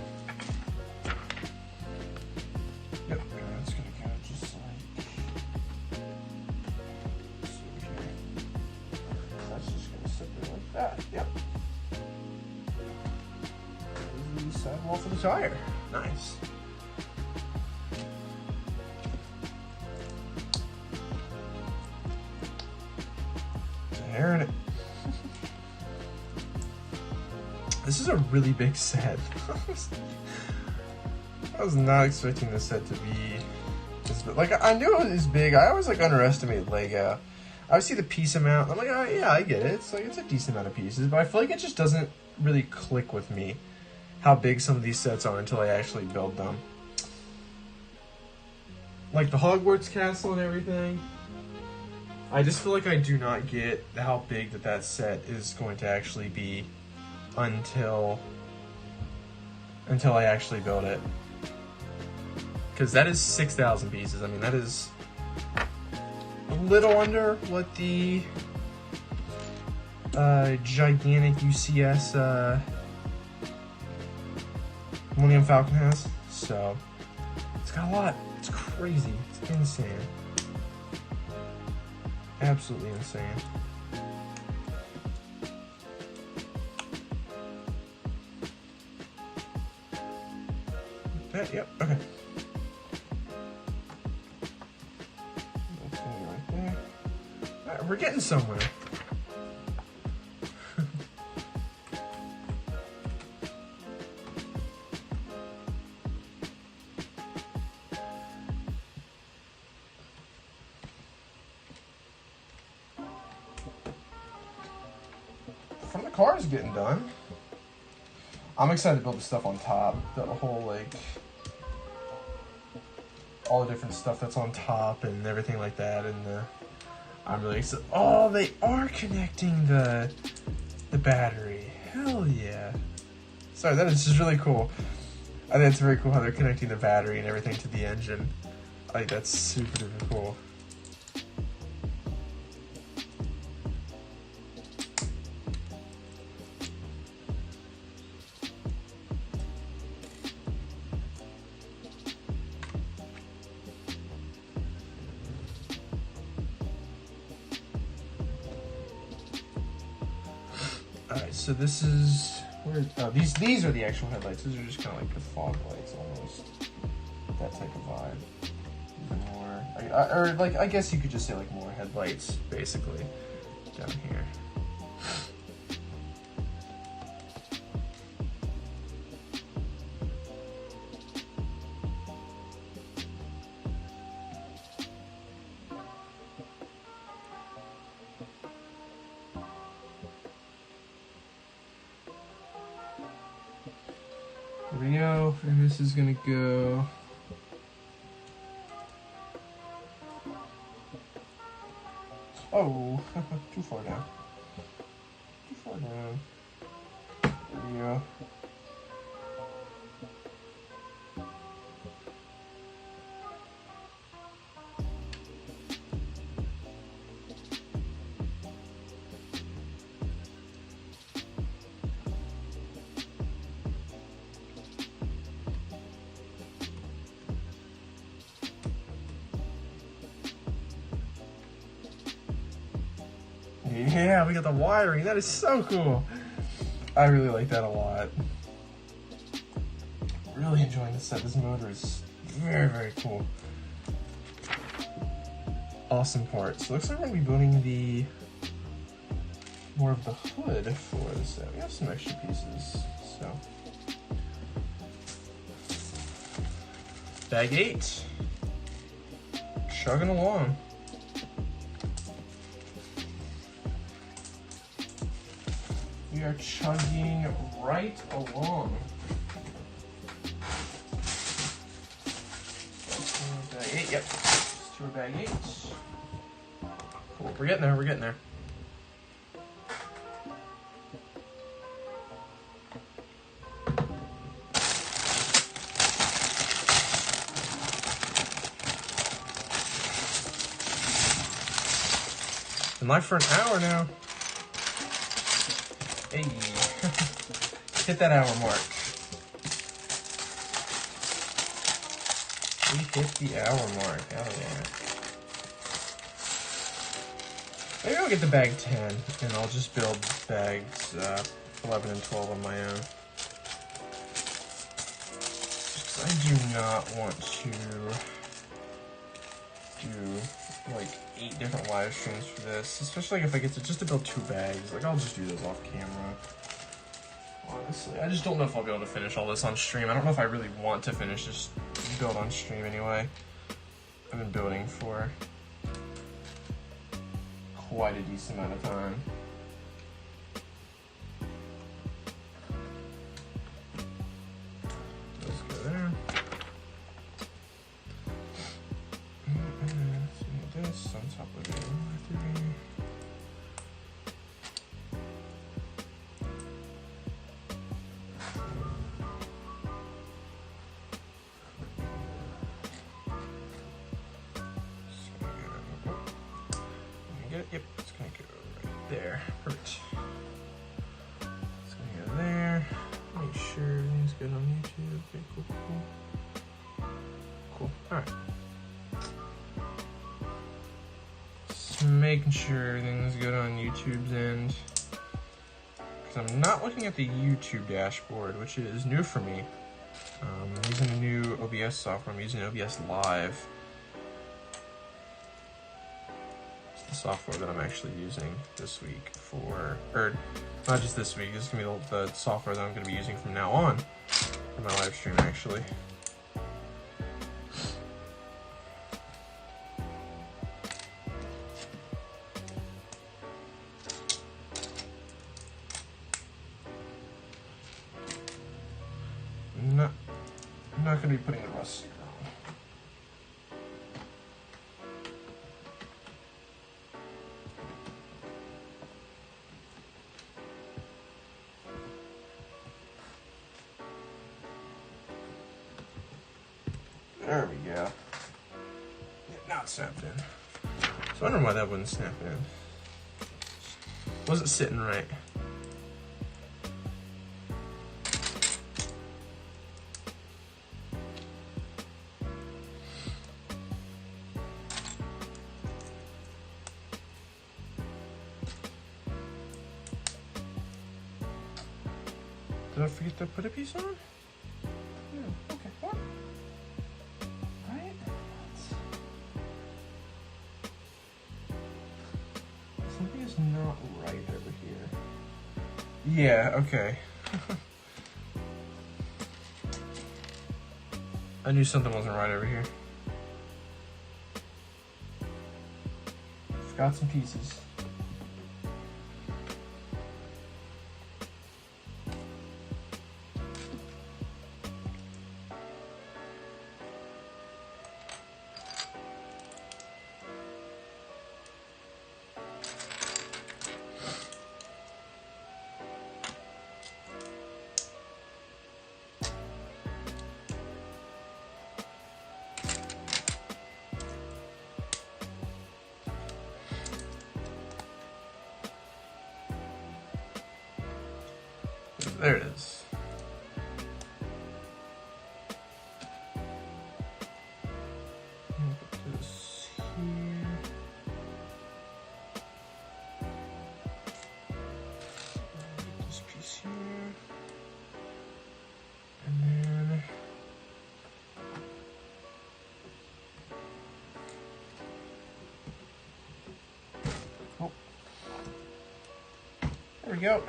Yep, that's gonna go just like that's just gonna sit there like that. Yep. There's the sidewall for the tire. Nice. Tearing it. This is a really big set. I was not expecting this set to be this big. Like, I knew it was big. I always like underestimate Lego. I see the piece amount. I'm like, oh yeah, I get it. It's like it's a decent amount of pieces, but I feel like it just doesn't really click with me how big some of these sets are until I actually build them. Like the Hogwarts castle and everything. I just feel like I do not get how big that set is going to actually be until I actually build it. Because that is 6,000 pieces. I mean, that is a little under what the gigantic UCS Millennium Falcon has. So, it's got a lot. It's crazy. It's insane. Absolutely insane. That, yep, okay. That's gonna be right there. Alright, we're getting somewhere. From the cars getting done. I'm excited to build the stuff on top. The whole, like, all the different stuff that's on top and everything like that. And I'm really excited. Oh, they are connecting the battery. Hell yeah. Sorry, that is just really cool. I think it's very cool how they're connecting the battery and everything to the engine. I think that's super duper cool. Alright, so this is where these are the actual headlights. These are just kind of like the fog lights almost. That type of vibe. Even more, or like I guess you could just say like more headlights basically down here. There we go, and this is gonna go. Oh, too far down. Too far down. There we go. Yeah, we got the wiring. That is so cool. I really like that a lot. Really enjoying this set. This motor is very, very cool. Awesome part. So looks like we're going to be building the more of the hood for this set. We have some extra pieces. So bag 8. Chugging along. We are chugging right along. Bag 8, yep. Just to our bag 8. Cool, we're getting there, we're getting there. Been live for an hour now. Hey. hit that hour mark. We hit the hour mark. Oh yeah. Maybe I'll get the bag 10 and I'll just build bags 11 and 12 on my own. Just 'cause I do not want to do like 8 different live streams for this, especially if I get to just to build 2 bags. Like, I'll just do those off camera. Honestly, I just don't know if I'll be able to finish all this on stream. I don't know if I really want to finish this build on stream anyway. I've been building for quite a decent amount of time. Let's go there. Let's do this on top of it. Yep, it's gonna go right there. Perfect. It's gonna go there. Make sure everything's good on YouTube. Okay, cool, cool. Cool. Alright. Just making sure everything's good on YouTube's end. Because I'm not looking at the YouTube dashboard, which is new for me. I'm using a new OBS software. I'm using OBS Live. The software that I'm actually using this week for, or not just this week, this is going to be the software that I'm going to be using from now on for my live stream, actually. I'm not going to be putting the rust sticker on. There we go. Yeah, now it's snapped in. So I wonder why that wouldn't snap in. Wasn't sitting right. Did I forget to put a piece on? Yeah, okay, what? Something is not right over here. Yeah, okay. I knew something wasn't right over here. Forgot some pieces. There it is. Put this here. Put this piece here. And then oh. There we go.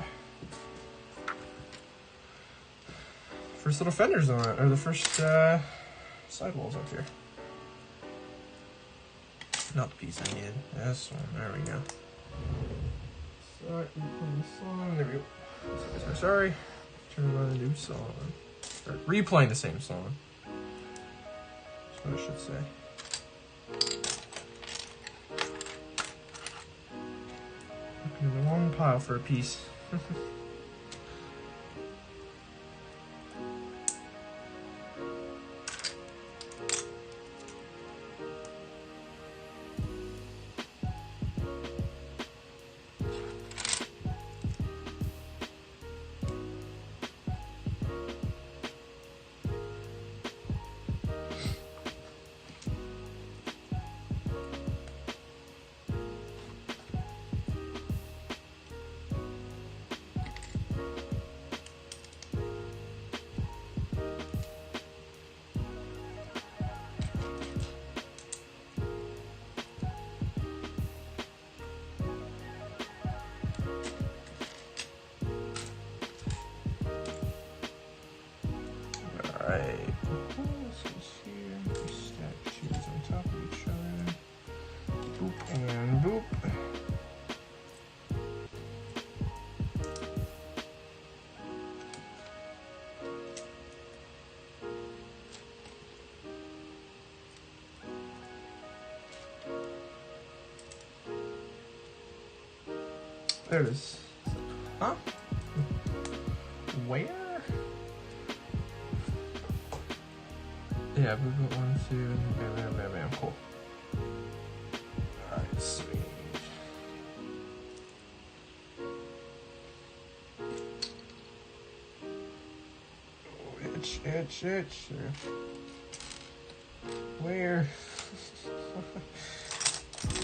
First little fenders on it, or the first sidewalls up here. Not the piece I needed. This one. There we go. Sorry, replaying the song. There we go. Sorry. Turn on a new song. Or replaying the same song. That's what I should say. Looking in the wrong pile for a piece. This goes here. Stack cheese on top of each other. Boop and boop. There it is. Huh? Where? Yeah, move it 1, 2, and bam, bam, bam, bam. Cool. Alright, sweet. Oh, itch. Where?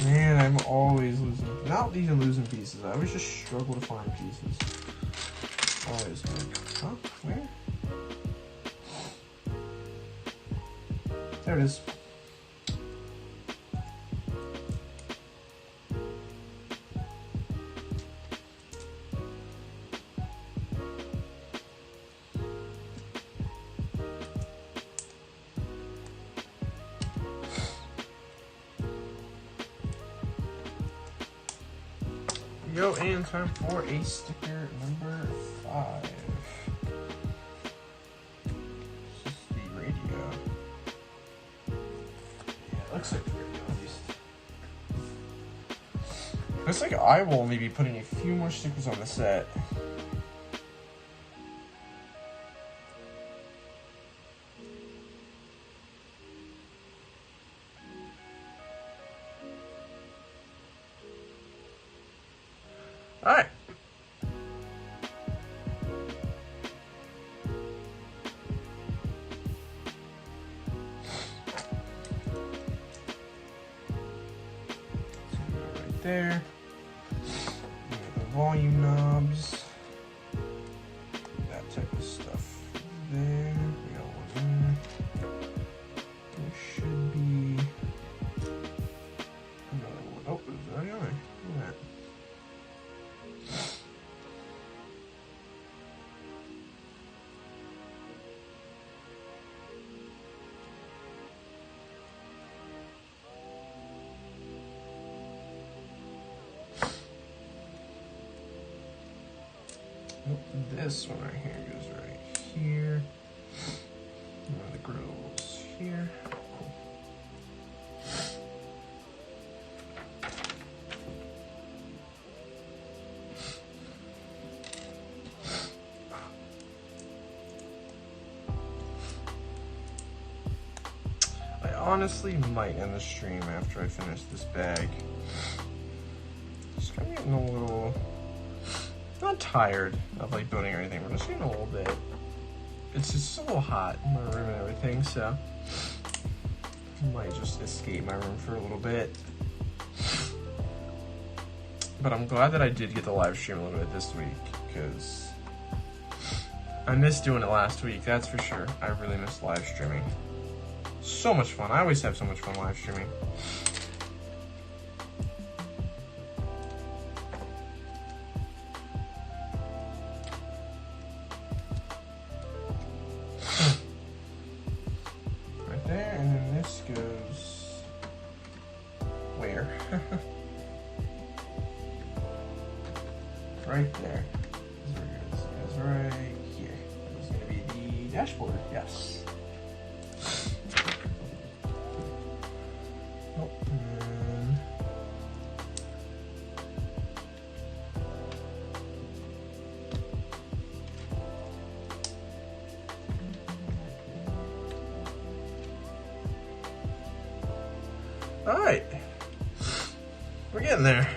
Man, I'm always losing. Not even losing pieces. I always just struggle to find pieces. Always like, huh? Where? There it is. Go, and time for a sticker number 5. This is the radio. Yeah, it looks like the radio at least. Looks like I will only be putting a few more stickers on the set. Alright. Right there. The volume knobs. That type of stuff there. We got one there. There should be another one. Oh, it was already on there. Look at that. This one right here goes right here. The grill's here. Cool. I honestly might end the stream after I finish this bag. Just kind of getting a little... not tired of like building everything. We're just getting a little bit. It's just a little hot in my room and everything, so I might just escape my room for a little bit. But I'm glad that I did get the live stream a little bit this week because I missed doing it last week. That's for sure. I really missed live streaming. So much fun. I always have so much fun live streaming. Right there. This is right here. It's going to be the dashboard. Yes. Oh, and all right. We're getting there.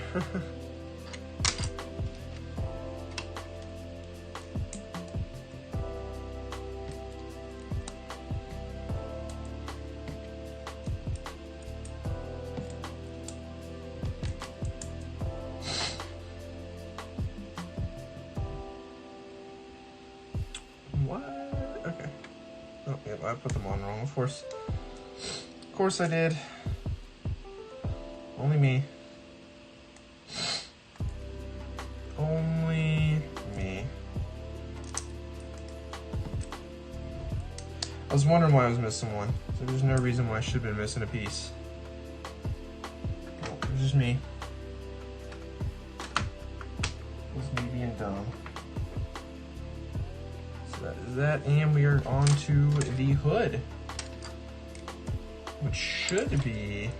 What? Okay. Oh, yeah, I put them on wrong, of course. Of course I did. Only me. Only me. I was wondering why I was missing one. So there's no reason why I should have been missing a piece. Oh, it's just me. It's me being dumb. So that is that, and we are on to the hood, which should be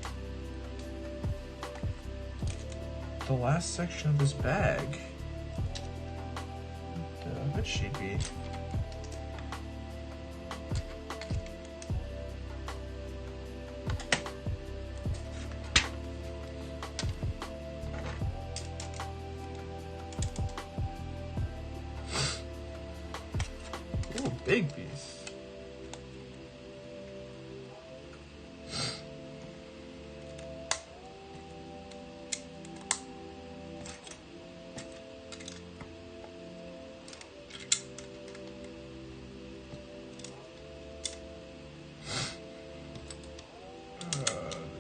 the last section of this bag. The hood should be. Ooh, big piece.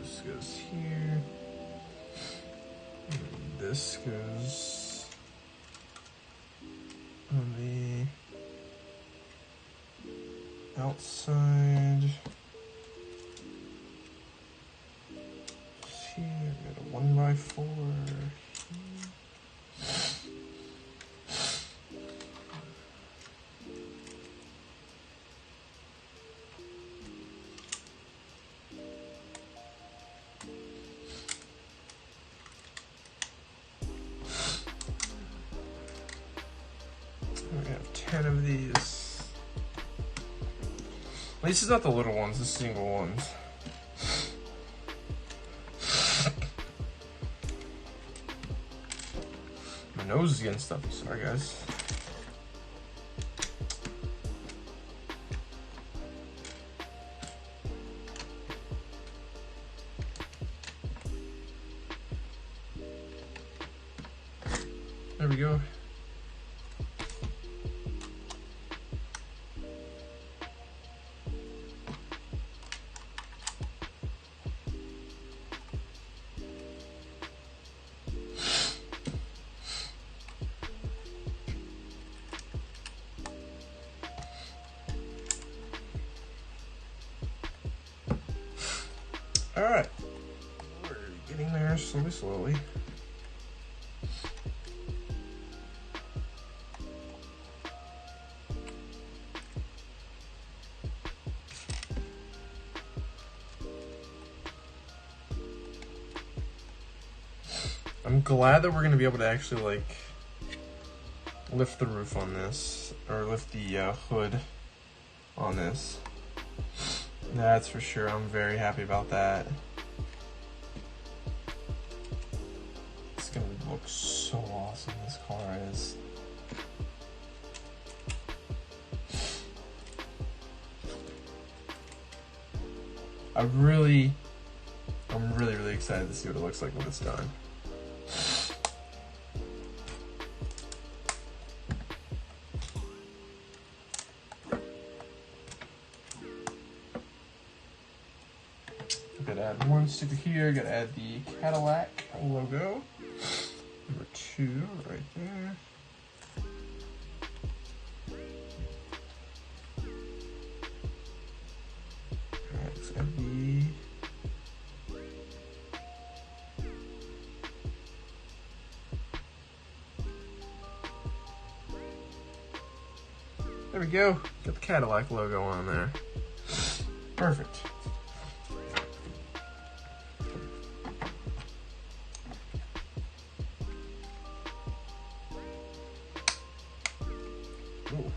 This goes here. And this goes on the outside. Here, we got a 1x4. We have 10 of these. At least it's not the little ones, the single ones. My nose is getting stuffy, sorry guys. There we go. All right, we're getting there slowly. I'm glad that we're gonna be able to actually like lift the roof on this, or lift the hood on this. That's for sure. I'm very happy about that. It's gonna look so awesome, this car is. I'm really excited to see what it looks like when it's done. Gotta add one sticker here, gotta add the Cadillac logo. Number 2 right there. Alright, let's add the there we go. Got the Cadillac logo on there. Perfect. Ooh.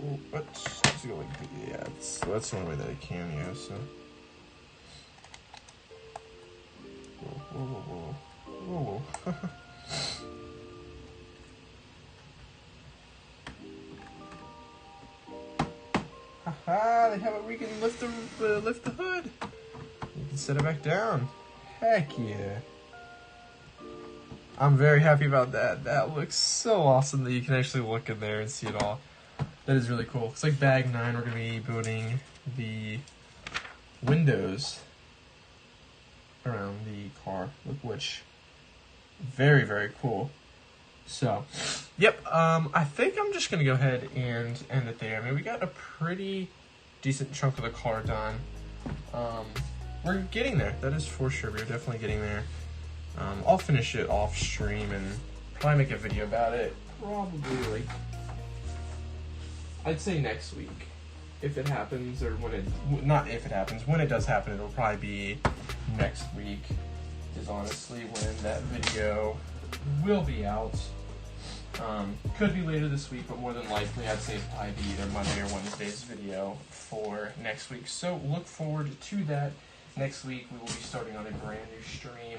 Ooh, let's go like yeah, that's the only way that I can, yeah, so. Whoa. Haha, they have it where you can lift the hood. You can set it back down. Heck yeah. I'm very happy about that. That looks so awesome that you can actually look in there and see it all. That is really cool. It's like bag 9, we're going to be building the windows around the car, which Very, very cool. So, yep, I think I'm just going to go ahead and end it there. I mean, we got a pretty decent chunk of the car done. We're getting there. That is for sure. We're definitely getting there. I'll finish it off stream and probably make a video about it. Probably, like, I'd say next week. If it happens, or when it, not if it happens, when it does happen, it'll probably be next week, is honestly when that video will be out. Could be later this week, but more than likely, I'd say it'll probably be either Monday or Wednesday's video for next week. So look forward to that. Next week, we will be starting on a brand new stream.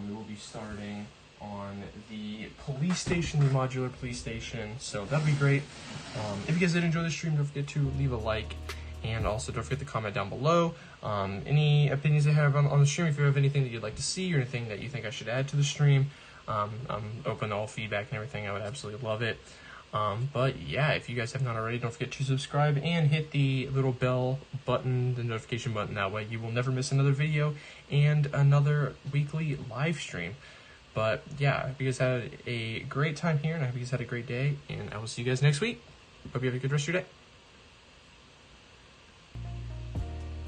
We will be starting on the police station, the modular police station. So that'd be great. If you guys did enjoy the stream, don't forget to leave a like. And also don't forget to comment down below. Any opinions you have on the stream, if you have anything that you'd like to see or anything that you think I should add to the stream. I'm open to all feedback and everything. I would absolutely love it. But yeah, if you guys have not already, don't forget to subscribe and hit the little bell button, the notification button. That way you will never miss another video and another weekly live stream. But yeah, I hope you guys had a great time here, and I hope you guys had a great day, and I will see you guys next week. Hope you have a good rest of your day.